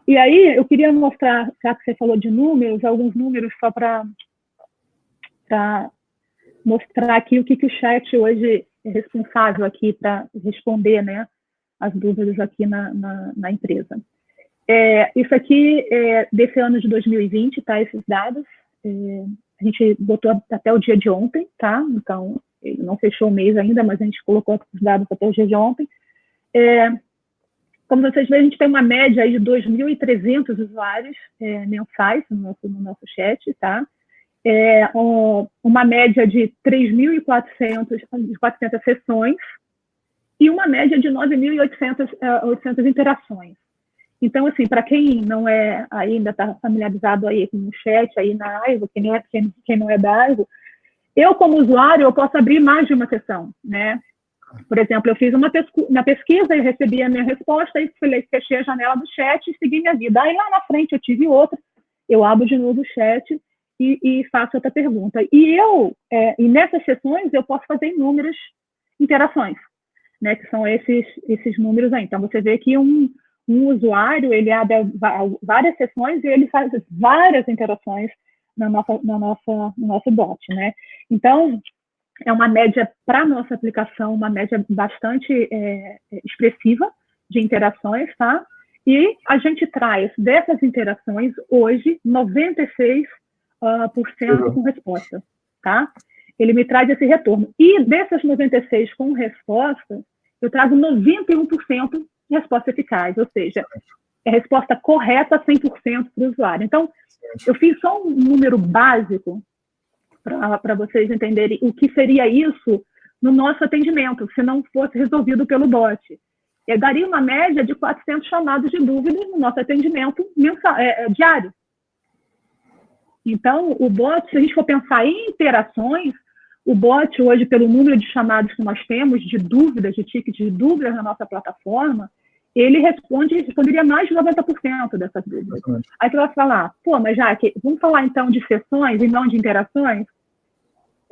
E aí, eu queria mostrar, já que você falou de números, alguns números só para mostrar aqui o que o chat hoje é responsável aqui para responder, né, as dúvidas aqui na empresa. Isso aqui é desse ano de 2020, tá? Esses dados. A gente botou até o dia de ontem, tá? Então, ele não fechou o mês ainda, mas a gente colocou os dados até o dia de ontem. Como vocês veem, a gente tem uma média aí de 2.300 usuários mensais no nosso chat, tá? Uma média de 3.400 sessões e uma média de 9.800 interações. Então, assim, para quem não ainda está familiarizado aí com o chat aí na Aivo, quem não é da Aivo, eu, como usuário, eu posso abrir mais de uma sessão, né? Por exemplo, eu fiz uma pesquisa e recebi a minha resposta e fechei a janela do chat e segui minha vida. Aí, lá na frente, eu tive outra, eu abro de novo o chat e faço outra pergunta. E nessas sessões, eu posso fazer inúmeras interações, né, que são esses números aí. Então, você vê que um usuário, ele abre várias sessões e ele faz várias interações no nosso bot, né? Então, é uma média para a nossa aplicação, uma média bastante expressiva de interações, tá? E a gente traz dessas interações, hoje, 96% com resposta, tá? Ele me traz esse retorno. E dessas 96 com resposta, eu trago 91% de resposta eficaz, ou seja, é resposta correta 100% para o usuário. Então, eu fiz só um número básico para vocês entenderem o que seria isso no nosso atendimento, se não fosse resolvido pelo bot. Eu daria uma média de 400 chamados de dúvidas no nosso atendimento diário. Então, o bot, se a gente for pensar em interações, o bot hoje, pelo número de chamados que nós temos, de dúvidas, de tickets de dúvidas na nossa plataforma, ele responderia mais de 90% dessas dúvidas. Aí você vai falar, pô, mas já que vamos falar então de sessões e não de interações?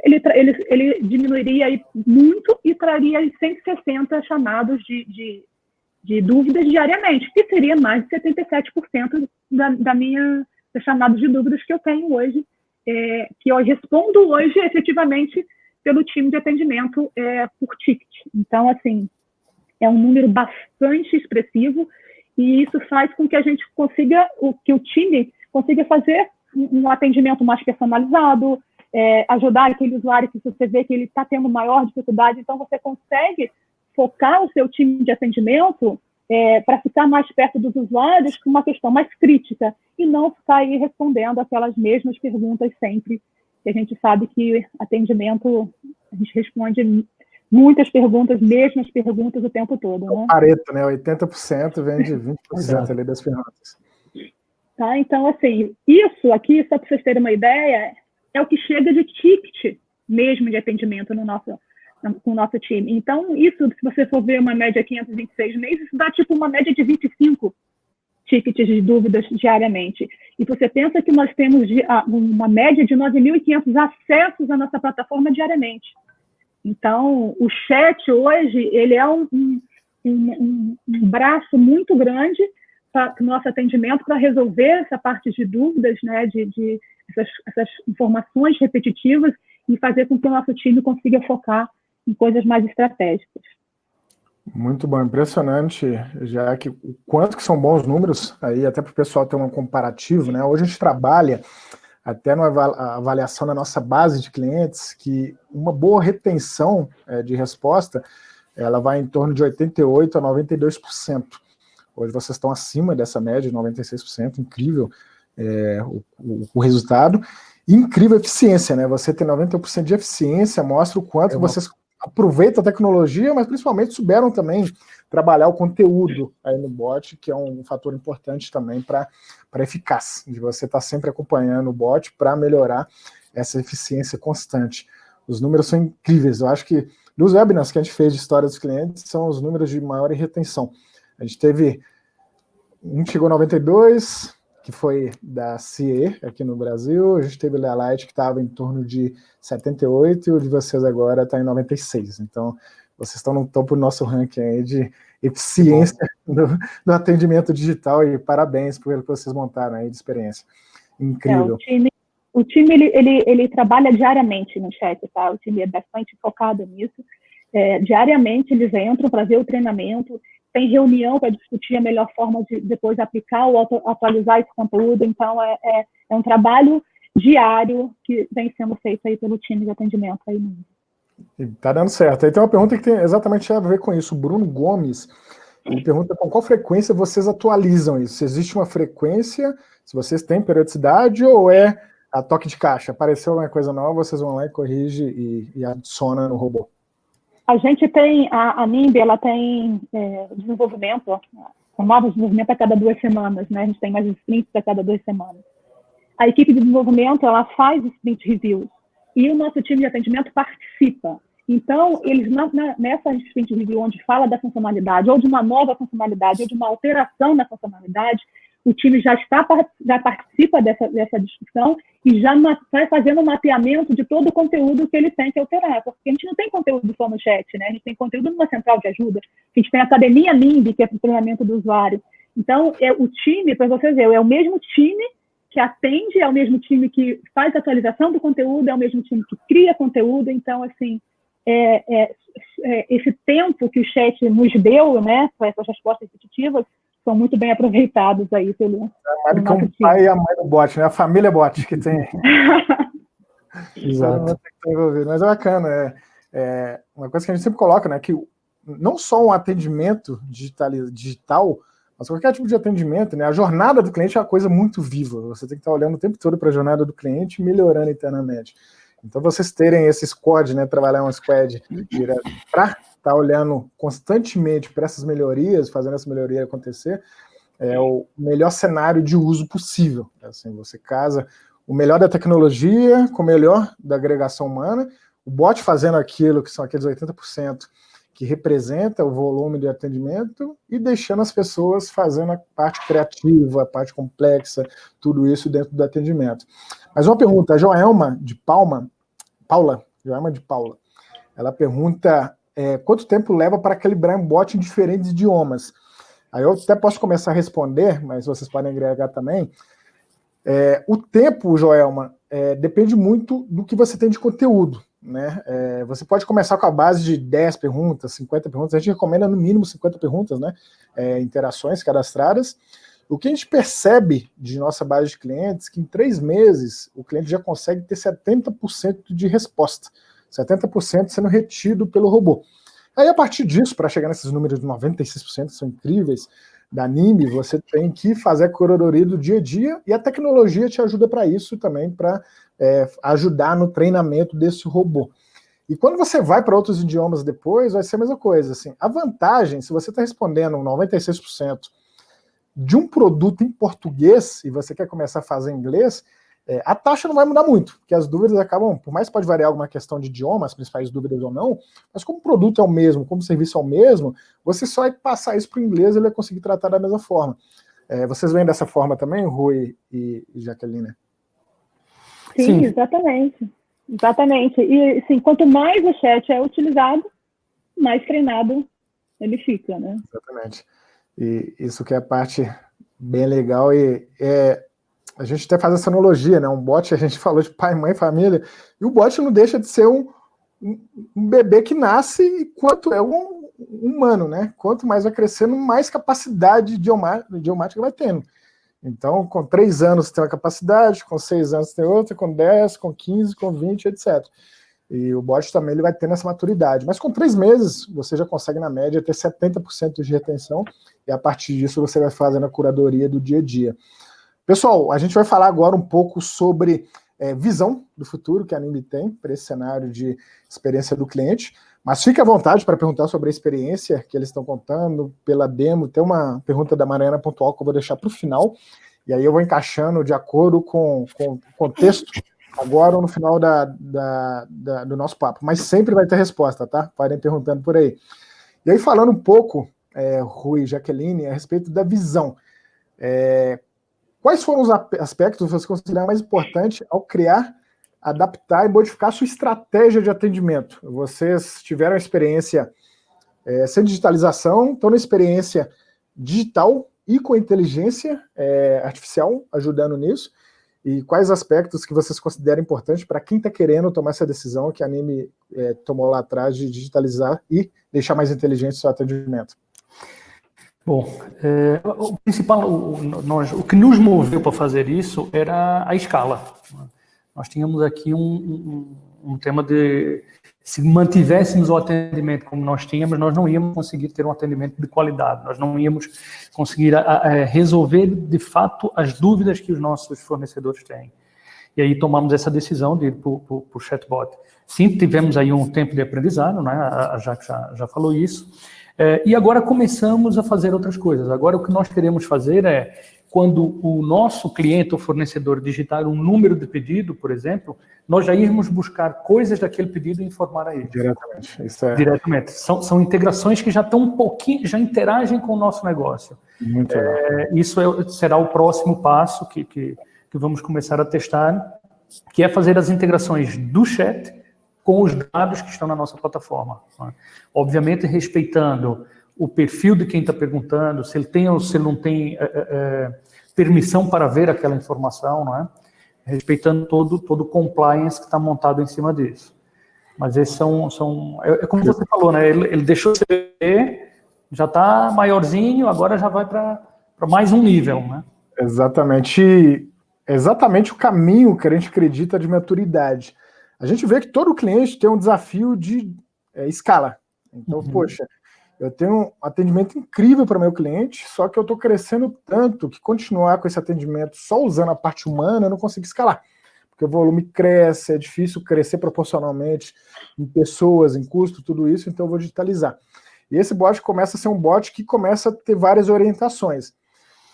Ele diminuiria aí muito e traria 160 chamados de dúvidas diariamente, que seria mais de 77% dos chamados de dúvidas que eu tenho hoje, que eu respondo hoje efetivamente pelo time de atendimento por ticket. Então, assim, é um número bastante expressivo e isso faz com que a gente consiga, que o time consiga fazer um atendimento mais personalizado, ajudar aquele usuário que você vê que ele está tendo maior dificuldade, então você consegue focar o seu time de atendimento para ficar mais perto dos usuários com uma questão mais crítica e não ficar aí respondendo aquelas mesmas perguntas sempre, que a gente sabe que atendimento, a gente responde muitas perguntas, mesmas perguntas o tempo todo, né? Pareto, né? 80% vem de 20% ali das perguntas. Tá, então, assim, isso aqui, só para vocês terem uma ideia, é o que chega de ticket mesmo de atendimento com o nosso time. Então, isso, se você for ver uma média de 526 meses, isso dá tipo uma média de 25 tickets de dúvidas diariamente. E você pensa que nós temos uma média de 9.500 acessos à nossa plataforma diariamente. Então, o chat hoje, ele é um braço muito grande para o nosso atendimento, para resolver essa parte de dúvidas, né, essas informações repetitivas e fazer com que o nosso time consiga focar em coisas mais estratégicas. Muito bom, impressionante, já que o quanto que são bons números, aí até para o pessoal ter um comparativo, né? Hoje a gente trabalha até na avaliação da nossa base de clientes, que uma boa retenção de resposta, ela vai em torno de 88% a 92%. Hoje vocês estão acima dessa média, 96%, incrível o resultado. E incrível eficiência, né? Você ter 91% de eficiência mostra o quanto vocês aproveitam a tecnologia, mas principalmente souberam também trabalhar o conteúdo aí no bot, que é um fator importante também para eficácia, de você estar sempre acompanhando o bot para melhorar essa eficiência constante. Os números são incríveis. Eu acho que dos webinars que a gente fez de história dos clientes são os números de maior retenção. A gente teve um que chegou a 92%, que foi da CIE aqui no Brasil, a gente teve o Lealite que estava em torno de 78% e o de vocês agora está em 96%. Então, vocês estão no topo do nosso ranking aí de eficiência do atendimento digital e parabéns pelo que vocês montaram aí de experiência. Incrível. O time ele trabalha diariamente no chat, tá? O time é bastante focado nisso. Diariamente eles entram para ver o treinamento, tem reunião para discutir a melhor forma de depois aplicar ou atualizar esse conteúdo. Então, é um trabalho diário que vem sendo feito aí pelo time de atendimento. Aí. Tá dando certo. Aí tem uma pergunta que tem exatamente a ver com isso. O Bruno Gomes, ele pergunta com qual frequência vocês atualizam isso? Se existe uma frequência, se vocês têm periodicidade ou é a toque de caixa? Apareceu alguma coisa nova, vocês vão lá e corrige e adiciona no robô? A gente tem, a NIMB, ela tem desenvolvimento, com novos desenvolvimentos a cada 2 semanas, né? A gente tem mais sprints a cada 2 semanas. A equipe de desenvolvimento, ela faz sprint reviews e o nosso time de atendimento participa. Então, eles, nessa sprint review, onde fala da funcionalidade, ou de uma nova funcionalidade, ou de uma alteração na funcionalidade, o time já participa dessa discussão e já vai fazendo um mapeamento de todo o conteúdo que ele tem que alterar, porque a gente não tem conteúdo só no chat, né? A gente tem conteúdo numa central de ajuda, a gente tem a academia NIMB, que é para o treinamento do usuário. Então, o time, para vocês verem, é o mesmo time que atende, é o mesmo time que faz a atualização do conteúdo, é o mesmo time que cria conteúdo. Então, assim, esse tempo que o chat nos deu, né, com essas respostas repetitivas, são muito bem aproveitados aí pelo nosso time. O pai e a mãe do bot, né? A família bot que tem. Exato. Mas é bacana, uma coisa que a gente sempre coloca, né, que não só um atendimento digital, mas qualquer tipo de atendimento, né, a jornada do cliente é uma coisa muito viva, você tem que estar olhando o tempo todo para a jornada do cliente e melhorando internamente. Então, vocês terem esse squad, né, trabalhar um squad direto para estar olhando constantemente para essas melhorias, fazendo essa melhoria acontecer, é o melhor cenário de uso possível. Assim, você casa o melhor da tecnologia com o melhor da agregação humana, o bot fazendo aquilo que são aqueles 80% que representa o volume de atendimento e deixando as pessoas fazendo a parte criativa, a parte complexa, tudo isso dentro do atendimento. Mas uma pergunta, a Joelma de Paula, ela pergunta quanto tempo leva para calibrar um bot em diferentes idiomas? Aí eu até posso começar a responder, mas vocês podem agregar também. O tempo, Joelma, depende muito do que você tem de conteúdo, né? Você pode começar com a base de 10 perguntas, 50 perguntas, a gente recomenda no mínimo 50 perguntas, né? Interações cadastradas. O que a gente percebe de nossa base de clientes, que em 3 meses o cliente já consegue ter 70% de resposta, 70% sendo retido pelo robô. Aí, a partir disso, para chegar nesses números de 96%, que são incríveis, da Nimbe, você tem que fazer a curadoria do dia a dia, e a tecnologia te ajuda para isso também, para ajudar no treinamento desse robô. E quando você vai para outros idiomas depois, vai ser a mesma coisa. Assim, a vantagem, se você está respondendo 96% de um produto em português, e você quer começar a fazer em inglês, a taxa não vai mudar muito, porque as dúvidas acabam, por mais que pode variar alguma questão de idioma, as principais dúvidas ou não, mas como o produto é o mesmo, como o serviço é o mesmo, você só vai passar isso para o inglês e ele vai conseguir tratar da mesma forma. Vocês veem dessa forma também, Rui e Jaqueline? Sim, exatamente. Exatamente. E, assim, quanto mais o chat é utilizado, mais treinado ele fica, né? Exatamente. E isso que é a parte bem legal, e a gente até faz essa analogia, né? Um bot, a gente falou de pai, mãe, família, e o bot não deixa de ser um bebê que nasce enquanto é um humano, né? Quanto mais vai crescendo, mais capacidade idiomática vai tendo. Então, com 3 anos tem uma capacidade, com 6 anos tem outra, com 10, com 15, com 20, etc. E o bot também ele vai tendo essa maturidade. Mas com 3 meses, você já consegue, na média, ter 70% de retenção, e a partir disso você vai fazendo a curadoria do dia a dia. Pessoal, a gente vai falar agora um pouco sobre visão do futuro que a Nimbe tem para esse cenário de experiência do cliente, mas fique à vontade para perguntar sobre a experiência que eles estão contando pela demo. Tem uma pergunta da Mariana pontual que eu vou deixar para o final, e aí eu vou encaixando de acordo com o contexto agora ou no final do nosso papo, mas sempre vai ter resposta, tá? Podem perguntando por aí. E aí, falando um pouco, Rui e Jaqueline, a respeito da visão, quais foram os aspectos que você considera mais importante ao criar, adaptar e modificar a sua estratégia de atendimento? Vocês tiveram experiência sem digitalização, estão na experiência digital e com inteligência artificial ajudando nisso, e quais aspectos que vocês consideram importantes para quem está querendo tomar essa decisão que a Nimbe tomou lá atrás de digitalizar e deixar mais inteligente o seu atendimento? Bom, o principal, o que nos moveu para fazer isso era a escala. Nós tínhamos aqui um tema de, se mantivéssemos o atendimento como nós tínhamos, nós não íamos conseguir ter um atendimento de qualidade, nós não íamos conseguir resolver, de fato, as dúvidas que os nossos fornecedores têm. E aí tomamos essa decisão de ir para o chatbot. Sim, tivemos aí um tempo de aprendizado, né? A Jaque já falou isso. E agora começamos a fazer outras coisas. Agora o que nós queremos fazer é, quando o nosso cliente ou fornecedor digitar um número de pedido, por exemplo, nós já irmos buscar coisas daquele pedido e informar a ele. Diretamente. Diretamente. São integrações que já estão um pouquinho, já interagem com o nosso negócio. Muito legal. Isso será o próximo passo que vamos começar a testar, que é fazer as integrações do chat com os dados que estão na nossa plataforma. Obviamente, respeitando o perfil de quem está perguntando, se ele tem ou se ele não tem permissão para ver aquela informação, não é? Respeitando todo o compliance que está montado em cima disso. Mas esses é como você falou, né? Ele deixou de ser, já está maiorzinho, agora já vai para mais um nível, né? Exatamente o caminho que a gente acredita de maturidade. A gente vê que todo cliente tem um desafio de escala. Então, poxa, eu tenho um atendimento incrível para meu cliente, só que eu estou crescendo tanto que continuar com esse atendimento só usando a parte humana, eu não consigo escalar. Porque o volume cresce, é difícil crescer proporcionalmente em pessoas, em custo, tudo isso, então eu vou digitalizar. E esse bot começa a ser um bot que começa a ter várias orientações.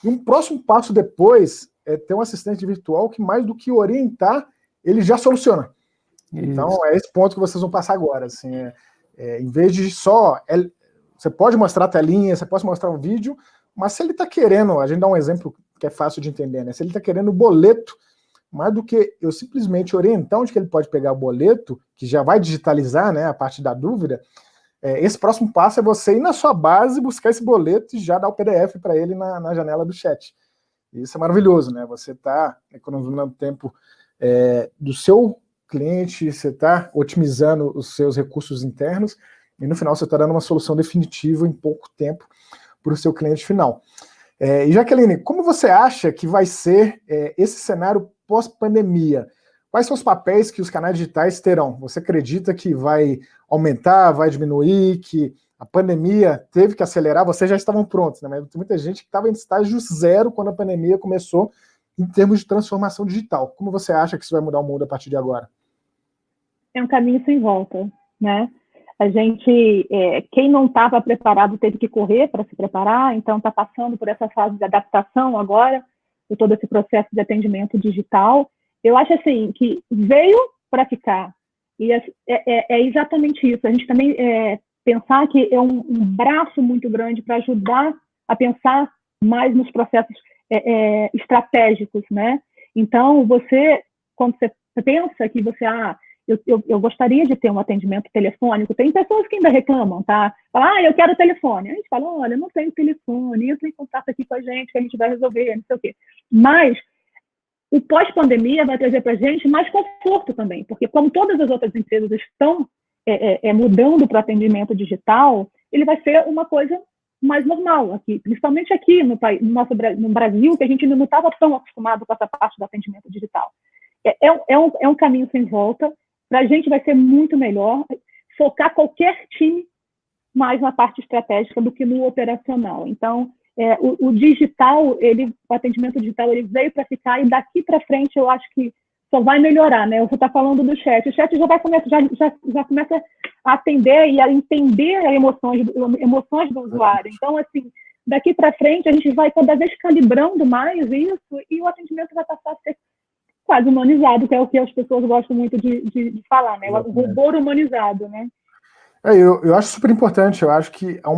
E um próximo passo depois é ter um assistente virtual que, mais do que orientar, ele já soluciona. Isso. Então, é esse ponto que vocês vão passar agora. Assim, em vez de só... você pode mostrar a telinha, você pode mostrar um vídeo, mas se ele está querendo... A gente dá um exemplo que é fácil de entender, né? Se ele está querendo o boleto, mais do que eu simplesmente orientar onde que ele pode pegar o boleto, que já vai digitalizar, né, a parte da dúvida, esse próximo passo é você ir na sua base, buscar esse boleto e já dar o PDF para ele na janela do chat. Isso é maravilhoso, né? Você está economizando tempo do seu cliente, você está otimizando os seus recursos internos e no final você está dando uma solução definitiva em pouco tempo para o seu cliente final. E Jaqueline, como você acha que vai ser esse cenário pós-pandemia? Quais são os papéis que os canais digitais terão? Você acredita que vai aumentar, vai diminuir, que a pandemia teve que acelerar? Vocês já estavam prontos, né? Mas tem muita gente que estava em estágio zero quando a pandemia começou em termos de transformação digital. Como você acha que isso vai mudar o mundo a partir de agora? É um caminho sem volta, né? A gente, quem não estava preparado teve que correr para se preparar, então está passando por essa fase de adaptação agora, por todo esse processo de atendimento digital. Eu acho assim, que veio para ficar, e é exatamente isso. A gente também pensar que é um braço muito grande para ajudar a pensar mais nos processos estratégicos, né? Então, quando você pensa que você... Eu gostaria de ter um atendimento telefônico. Tem pessoas que ainda reclamam, tá? Falam, eu quero telefone. A gente fala, olha, não tenho telefone, entra em contato aqui com a gente que a gente vai resolver, não sei o quê. Mas o pós-pandemia vai trazer para a gente mais conforto também, porque como todas as outras empresas estão mudando para o atendimento digital, ele vai ser uma coisa mais normal aqui, principalmente aqui no Brasil, que a gente não estava tão acostumado com essa parte do atendimento digital. É um caminho sem volta. Para a gente vai ser muito melhor focar qualquer time mais na parte estratégica do que no operacional. Então, o digital, o atendimento digital, ele veio para ficar e daqui para frente eu acho que só vai melhorar, né? Você está falando do chat. O chat já começa a atender e a entender as emoções do usuário. Então, assim, daqui para frente a gente vai cada vez calibrando mais isso e o atendimento vai passar a ser quase humanizado, que é o que as pessoas gostam muito de falar, né? O robô humanizado, né? Eu acho super importante. Eu acho que a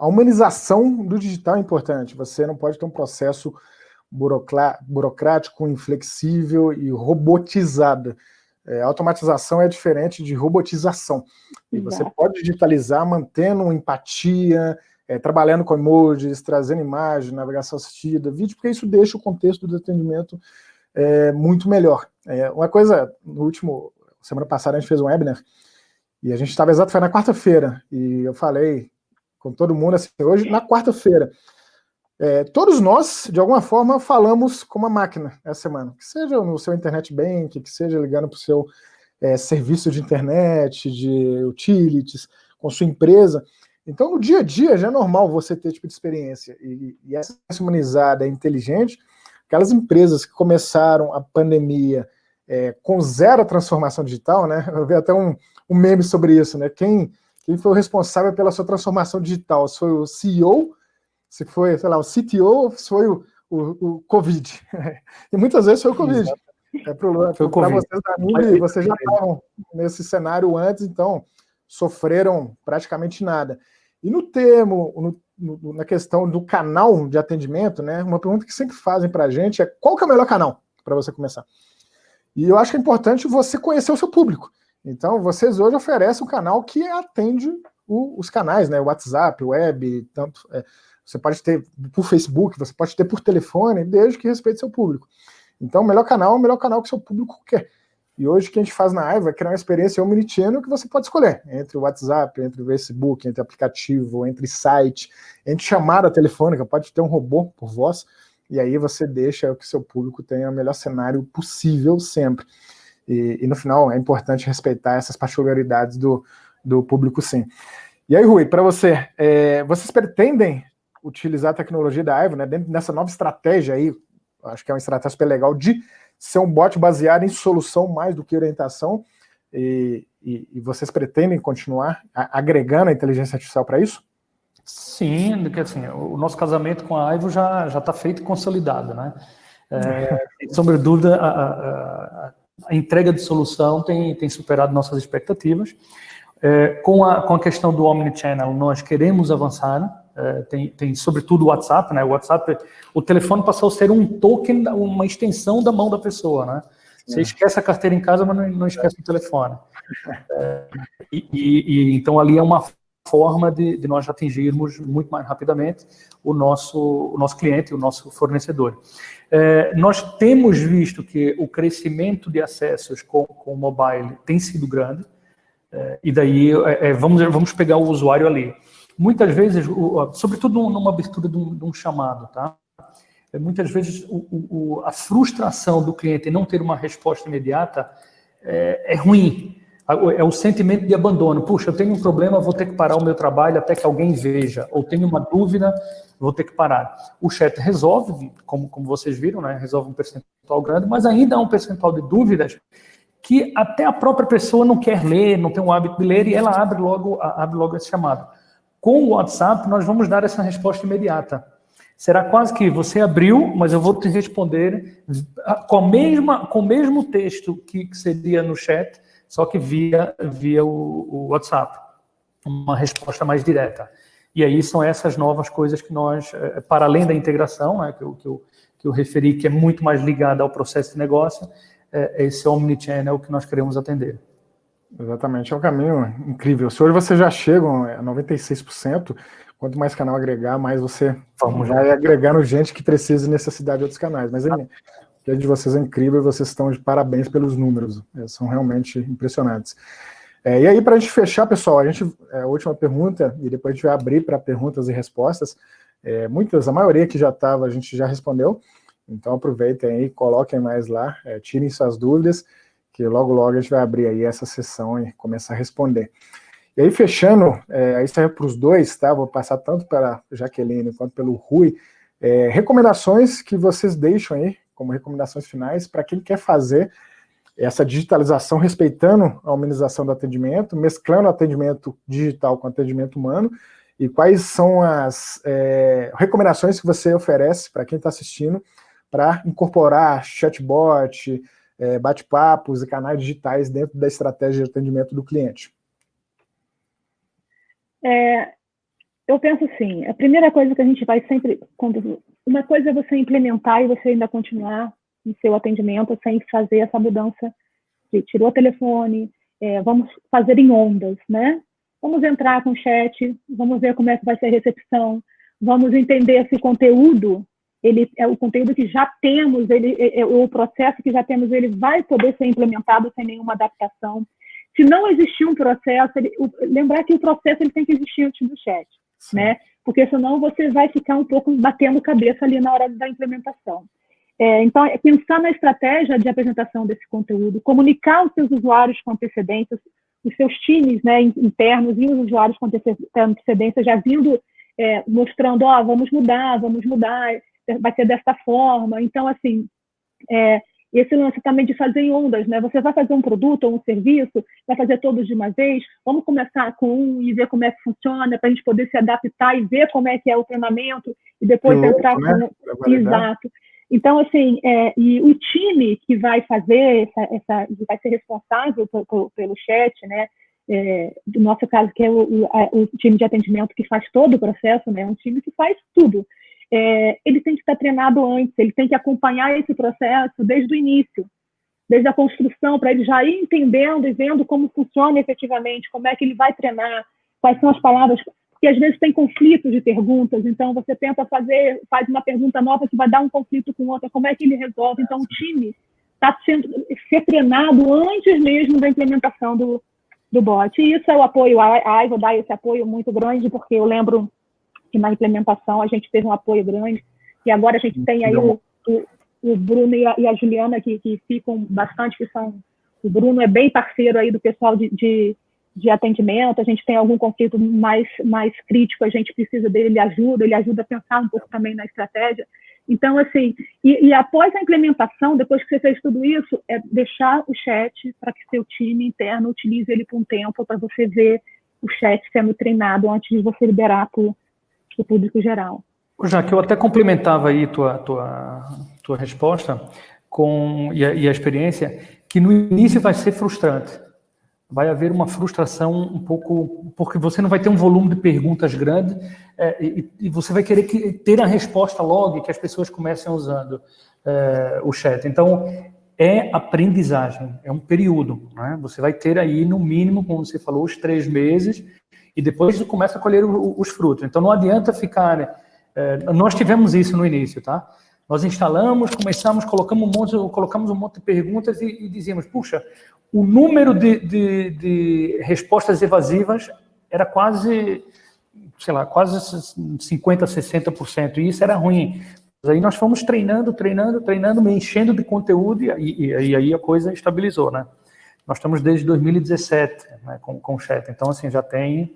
humanização do digital é importante. Você não pode ter um processo burocrático, inflexível e robotizado. Automatização é diferente de robotização. E você pode digitalizar mantendo empatia, trabalhando com emojis, trazendo imagem, navegação assistida, vídeo, porque isso deixa o contexto do atendimento muito melhor. Uma coisa, semana passada a gente fez um webinar e a gente estava foi na quarta-feira, e eu falei com todo mundo assim, hoje, na quarta-feira, todos nós, de alguma forma, falamos com uma máquina essa semana, que seja no seu internet bank, que seja ligando para o seu serviço de internet, de utilities, com sua empresa. Então, no dia a dia, já é normal você ter esse tipo de experiência, e essa humanizada, inteligente. Aquelas empresas que começaram a pandemia com zero transformação digital, né? Eu vi até um meme sobre isso, né? Quem foi o responsável pela sua transformação digital? Se foi o CEO, se foi, sei lá, o CTO, ou se foi o Covid? E muitas vezes foi o Covid. Para vocês da NIMB, vocês já estavam nesse cenário antes, então sofreram praticamente nada. E na questão do canal de atendimento, né, uma pergunta que sempre fazem para a gente é qual que é o melhor canal para você começar? E eu acho que é importante você conhecer o seu público. Então, vocês hoje oferecem um canal que atende os canais, né, o WhatsApp, o web, tanto você pode ter por Facebook, você pode ter por telefone, desde que respeite seu público. Então, o melhor canal é o melhor canal que seu público quer. E hoje o que a gente faz na Aivo é criar uma experiência omnichannel que você pode escolher, entre o WhatsApp, entre o Facebook, entre aplicativo, entre site, entre chamada telefônica, pode ter um robô por voz, e aí você deixa que seu público tenha o melhor cenário possível sempre. E no final é importante respeitar essas particularidades do público, sim. E aí, Rui, para você, vocês pretendem utilizar a tecnologia da Aivo, né, dentro dessa nova estratégia aí, acho que é uma estratégia super legal, de ser um bot baseado em solução mais do que orientação, e vocês pretendem continuar agregando a inteligência artificial para isso? Sim, porque assim, o nosso casamento com a Aivo já está feito e consolidado, né? Sem sombra de dúvida, a entrega de solução tem superado nossas expectativas. Com a questão do Omnichannel, nós queremos avançar. Tem sobretudo o WhatsApp, né? O telefone passou a ser um token, uma extensão da mão da pessoa, né? Você esquece a carteira em casa, mas não esquece o telefone. Então ali é uma forma de nós atingirmos muito mais rapidamente o nosso cliente, o nosso fornecedor. Nós temos visto que o crescimento de acessos com o mobile tem sido grande, e daí vamos pegar o usuário ali. Muitas vezes, sobretudo numa abertura de um chamado, tá? Muitas vezes a frustração do cliente em não ter uma resposta imediata é ruim. É o sentimento de abandono. Puxa, eu tenho um problema, vou ter que parar o meu trabalho até que alguém veja. Ou tenho uma dúvida, vou ter que parar. O chat resolve, como vocês viram, né? Resolve um percentual grande, mas ainda há um percentual de dúvidas que até a própria pessoa não quer ler, não tem o hábito de ler, e ela abre logo esse chamado. Com o WhatsApp, nós vamos dar essa resposta imediata. Será quase que você abriu, mas eu vou te responder com o mesmo texto que seria no chat, só que via o WhatsApp. Uma resposta mais direta. E aí são essas novas coisas que nós, para além da integração, né, que eu referi, que é muito mais ligada ao processo de negócio, esse omnichannel que nós queremos atender. Exatamente, é um caminho incrível. Se hoje vocês já chegam a 96%, quanto mais canal agregar, mais você vai agregando gente que precisa e necessidade de outros canais. Mas o que de vocês é incrível e vocês estão de parabéns pelos números. São realmente impressionantes. E aí, para a gente fechar, pessoal, a última pergunta, e depois a gente vai abrir para perguntas e respostas. A maioria que já estava, a gente já respondeu. Então aproveitem aí, coloquem mais lá, tirem suas dúvidas, que logo a gente vai abrir aí essa sessão e começar a responder. E aí, fechando, aí serve para os dois, tá? Vou passar tanto para a Jaqueline quanto pelo Rui, recomendações que vocês deixam aí, como recomendações finais, para quem quer fazer essa digitalização, respeitando a humanização do atendimento, mesclando atendimento digital com atendimento humano, e quais são as recomendações que você oferece para quem está assistindo, para incorporar chatbot, bate-papos e canais digitais dentro da estratégia de atendimento do cliente? Eu penso assim, a primeira coisa que a gente vai sempre... Uma coisa é você implementar e você ainda continuar no seu atendimento sem fazer essa mudança de tirou o telefone, vamos fazer em ondas, né? Vamos entrar com o chat, vamos ver como é que vai ser a recepção, vamos entender se o conteúdo... o conteúdo que já temos, o processo que já temos, ele vai poder ser implementado sem nenhuma adaptação. Se não existir um processo, lembrar que o processo ele tem que existir antes do chat, né? Porque senão você vai ficar um pouco batendo cabeça ali na hora da implementação. Então, pensar na estratégia de apresentação desse conteúdo, comunicar os seus usuários com antecedência, os seus times, né, internos e os usuários com antecedência já vindo mostrando, vamos mudar, vai ser desta forma. Então, assim, esse lance também de fazer em ondas, né? Você vai fazer um produto ou um serviço, vai fazer todos de uma vez, vamos começar com um e ver como é que funciona, para a gente poder se adaptar e ver como é que é o treinamento, e depois entrar né? Exato. Então, assim, e o time que vai fazer, que vai ser responsável pelo chat, né? Do nosso caso, que é o time de atendimento que faz todo o processo, né? Um time que faz tudo. Ele tem que estar treinado antes, ele tem que acompanhar esse processo desde o início, desde a construção, para ele já ir entendendo e vendo como funciona efetivamente, como é que ele vai treinar, quais são as palavras, que às vezes tem conflitos de perguntas, então você faz uma pergunta nova que vai dar um conflito com outra, como é que ele resolve? Então o time está sendo treinado antes mesmo da implementação do bot. E isso é o apoio, a Aiva dá esse apoio muito grande, porque eu lembro que na implementação a gente teve um apoio grande, e agora a gente tem aí o Bruno e a Juliana que ficam bastante, o Bruno é bem parceiro aí do pessoal de atendimento, a gente tem algum conflito mais crítico, a gente precisa dele, ele ajuda a pensar um pouco também na estratégia. Então, assim, e após a implementação, depois que você fez tudo isso, é deixar o chat para que seu time interno utilize ele por um tempo, para você ver o chat sendo treinado antes de você liberar para o público geral. Já que eu até complementava aí tua resposta e a experiência, que no início vai ser frustrante. Vai haver uma frustração um pouco, porque você não vai ter um volume de perguntas grande e você vai querer ter a resposta logo que as pessoas comecem usando o chat. Então, é aprendizagem, é um período, né? Você vai ter aí, no mínimo, como você falou, os 3 meses e depois você começa a colher os frutos. Então, não adianta ficar... nós tivemos isso no início, tá? Nós instalamos, começamos, colocamos um monte de perguntas e dizíamos, puxa, o número de respostas evasivas era quase 50%, 60%, e isso era ruim. Aí nós fomos treinando, me enchendo de conteúdo e aí a coisa estabilizou, né? Nós estamos desde 2017, né, com o chat, então assim, já tem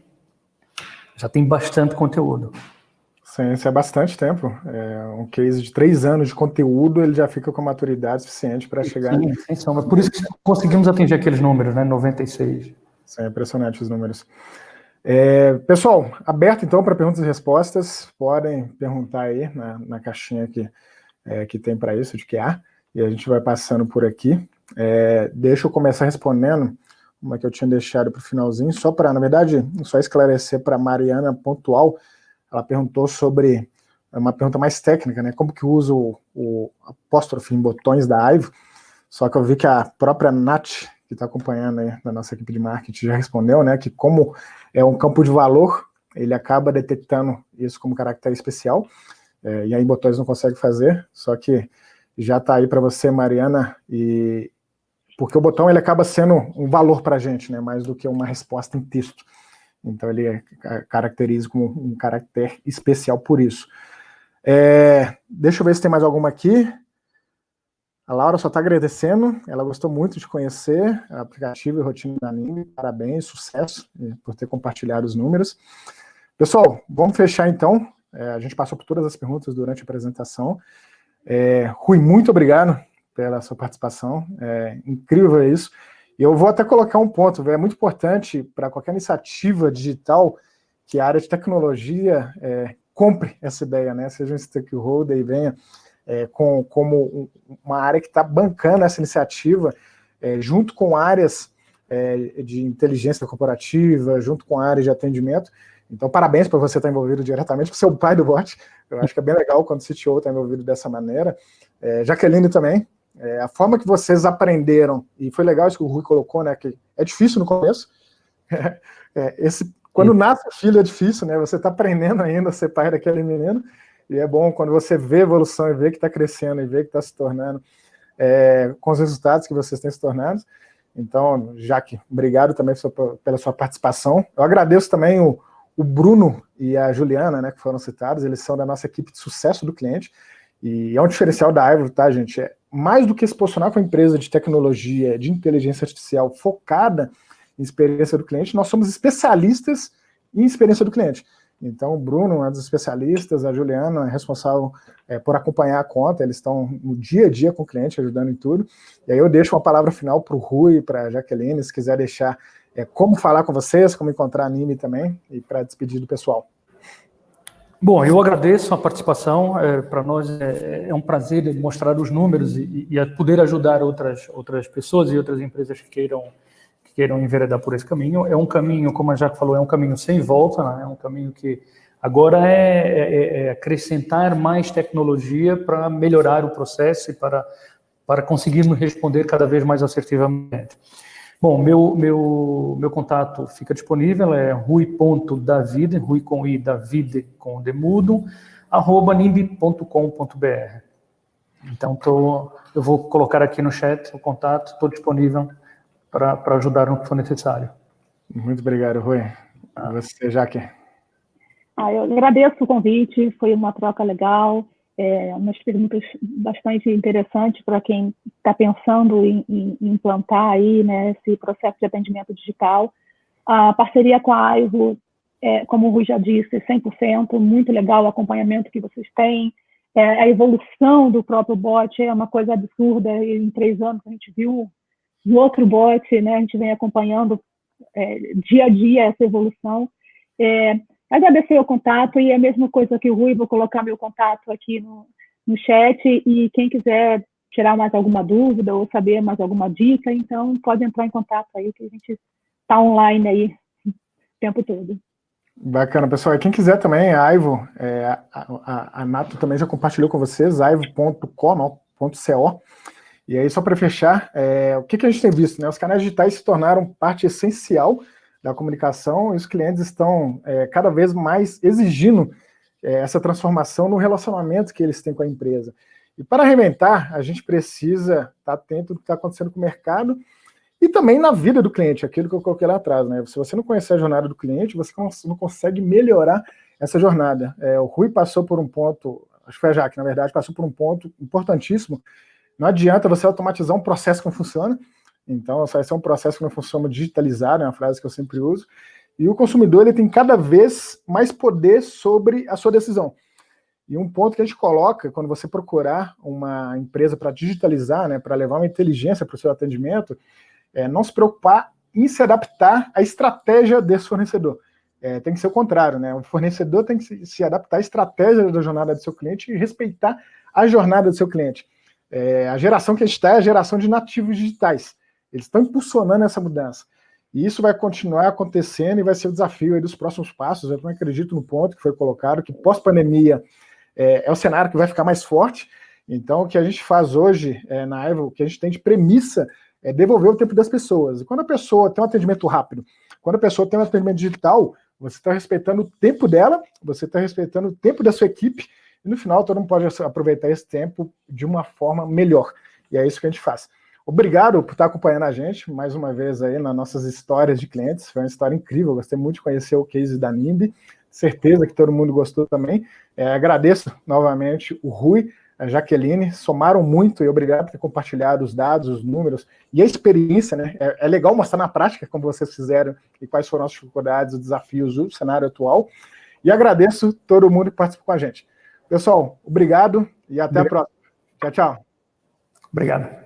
bastante conteúdo. Sim, isso é bastante tempo. Um case de 3 anos de conteúdo, ele já fica com maturidade suficiente para chegar... Sim, sem sombra. Por isso que conseguimos atingir aqueles números, né? 96. Sim, é impressionante os números. Pessoal, aberto então para perguntas e respostas. Podem perguntar aí na caixinha que tem para isso, de QA, e a gente vai passando por aqui. Deixa eu começar respondendo uma que eu tinha deixado para o finalzinho, na verdade, só esclarecer para a Mariana pontual. Ela perguntou sobre uma pergunta mais técnica, né? Como que usa o apóstrofe em botões da Aiva. Só que eu vi que a própria Nath, que está acompanhando aí na nossa equipe de marketing, já respondeu, né? Que como é um campo de valor, ele acaba detectando isso como caractere especial. E aí botões não consegue fazer. Só que já está aí para você, Mariana, porque o botão ele acaba sendo um valor para a gente, né? Mais do que uma resposta em texto. Então, ele caracteriza como um caractere especial por isso. Deixa eu ver se tem mais alguma aqui. A Laura só está agradecendo. Ela gostou muito de conhecer o aplicativo e a rotina da Anime. Parabéns, sucesso por ter compartilhado os números. Pessoal, vamos fechar então. A gente passou por todas as perguntas durante a apresentação. Rui, muito obrigado pela sua participação. Incrível isso. E eu vou até colocar um ponto, é muito importante para qualquer iniciativa digital que a área de tecnologia compre essa ideia, né? Seja um stakeholder e venha como uma área que está bancando essa iniciativa, junto com áreas de inteligência corporativa, junto com áreas de atendimento. Então, parabéns por você estar envolvido diretamente, por ser o pai do bot. Eu acho que é bem legal quando o CTO está envolvido dessa maneira. Jaqueline também. A forma que vocês aprenderam, e foi legal isso que o Rui colocou, né, que é difícil no começo, quando nasce o filho é difícil, né, você está aprendendo ainda a ser pai daquele menino, e é bom quando você vê a evolução e vê que está crescendo, e vê que está se tornando, com os resultados que vocês têm se tornado. Então, Jaque, obrigado também pela sua participação. Eu agradeço também o Bruno e a Juliana, né, que foram citados, eles são da nossa equipe de sucesso do cliente, e é um diferencial da Aiva, tá, gente? Mais do que se posicionar com a empresa de tecnologia, de inteligência artificial focada em experiência do cliente, nós somos especialistas em experiência do cliente. Então, o Bruno é um dos especialistas, a Juliana é responsável por acompanhar a conta, eles estão no dia a dia com o cliente, ajudando em tudo. E aí eu deixo uma palavra final para o Rui, para a Jaqueline, se quiser deixar como falar com vocês, como encontrar a Anime também, e para despedir do pessoal. Bom, eu agradeço a participação, para nós é um prazer mostrar os números e poder ajudar outras pessoas e outras empresas que queiram enveredar por esse caminho. É um caminho, como a Jaque falou, é um caminho sem volta, né? É um caminho que agora é acrescentar mais tecnologia para melhorar o processo e para conseguirmos responder cada vez mais assertivamente. Bom, meu contato fica disponível, é rui.davide, Rui com I, Davide com demudo, @nimb.com.br. Então, eu vou colocar aqui no chat o contato, estou disponível para ajudar no que for necessário. Muito obrigado, Rui. Você, Jaque. Eu agradeço o convite, foi uma troca legal, umas perguntas bastante interessantes para quem está pensando em implantar aí, né, esse processo de atendimento digital. A parceria com a Aivo, como o Rui já disse, 100%, muito legal o acompanhamento que vocês têm. A evolução do próprio bot é uma coisa absurda, em 3 anos a gente viu um outro bot, né, a gente vem acompanhando dia a dia essa evolução. Agradecer o contato, e a mesma coisa que o Rui, vou colocar meu contato aqui no chat, e quem quiser tirar mais alguma dúvida ou saber mais alguma dica, então pode entrar em contato aí, que a gente está online aí o tempo todo. Bacana, pessoal. E quem quiser também, a Aivo, a Nato também já compartilhou com vocês, aivo.co. E aí, só para fechar, o que a gente tem visto, né? Os canais digitais se tornaram parte essencial da comunicação, e os clientes estão cada vez mais exigindo essa transformação no relacionamento que eles têm com a empresa. E para reinventar, a gente precisa estar atento ao que está acontecendo com o mercado e também na vida do cliente, aquilo que eu coloquei lá atrás, né? Se você não conhecer a jornada do cliente, você não consegue melhorar essa jornada. O Rui passou por um ponto, acho que foi a Jaque, na verdade, passou por um ponto importantíssimo. Não adianta você automatizar um processo que não funciona. Então, esse é um processo que não funciona digitalizado, é uma frase que eu sempre uso. E o consumidor, ele tem cada vez mais poder sobre a sua decisão. E um ponto que a gente coloca, quando você procurar uma empresa para digitalizar, né, para levar uma inteligência para o seu atendimento, não se preocupar em se adaptar à estratégia desse fornecedor. Tem que ser o contrário, né? O fornecedor tem que se adaptar à estratégia da jornada do seu cliente e respeitar a jornada do seu cliente. A geração que a gente está é a geração de nativos digitais. Eles estão impulsionando essa mudança. E isso vai continuar acontecendo e vai ser o desafio aí dos próximos passos. Eu também acredito no ponto que foi colocado, que pós-pandemia é o cenário que vai ficar mais forte. Então, o que a gente faz hoje na Aivo, o que a gente tem de premissa é devolver o tempo das pessoas. E quando a pessoa tem um atendimento rápido, quando a pessoa tem um atendimento digital, você está respeitando o tempo dela, você está respeitando o tempo da sua equipe, e no final todo mundo pode aproveitar esse tempo de uma forma melhor. E é isso que a gente faz. Obrigado por estar acompanhando a gente, mais uma vez aí nas nossas histórias de clientes. Foi uma história incrível, gostei muito de conhecer o case da NIMB, certeza que todo mundo gostou também. Agradeço novamente o Rui, a Jaqueline, somaram muito, e obrigado por ter compartilhado os dados, os números e a experiência, né? É legal mostrar na prática como vocês fizeram e quais foram as dificuldades, os desafios do cenário atual. E agradeço todo mundo que participou com a gente. Pessoal, obrigado e até a próxima. Tchau, tchau. Obrigado.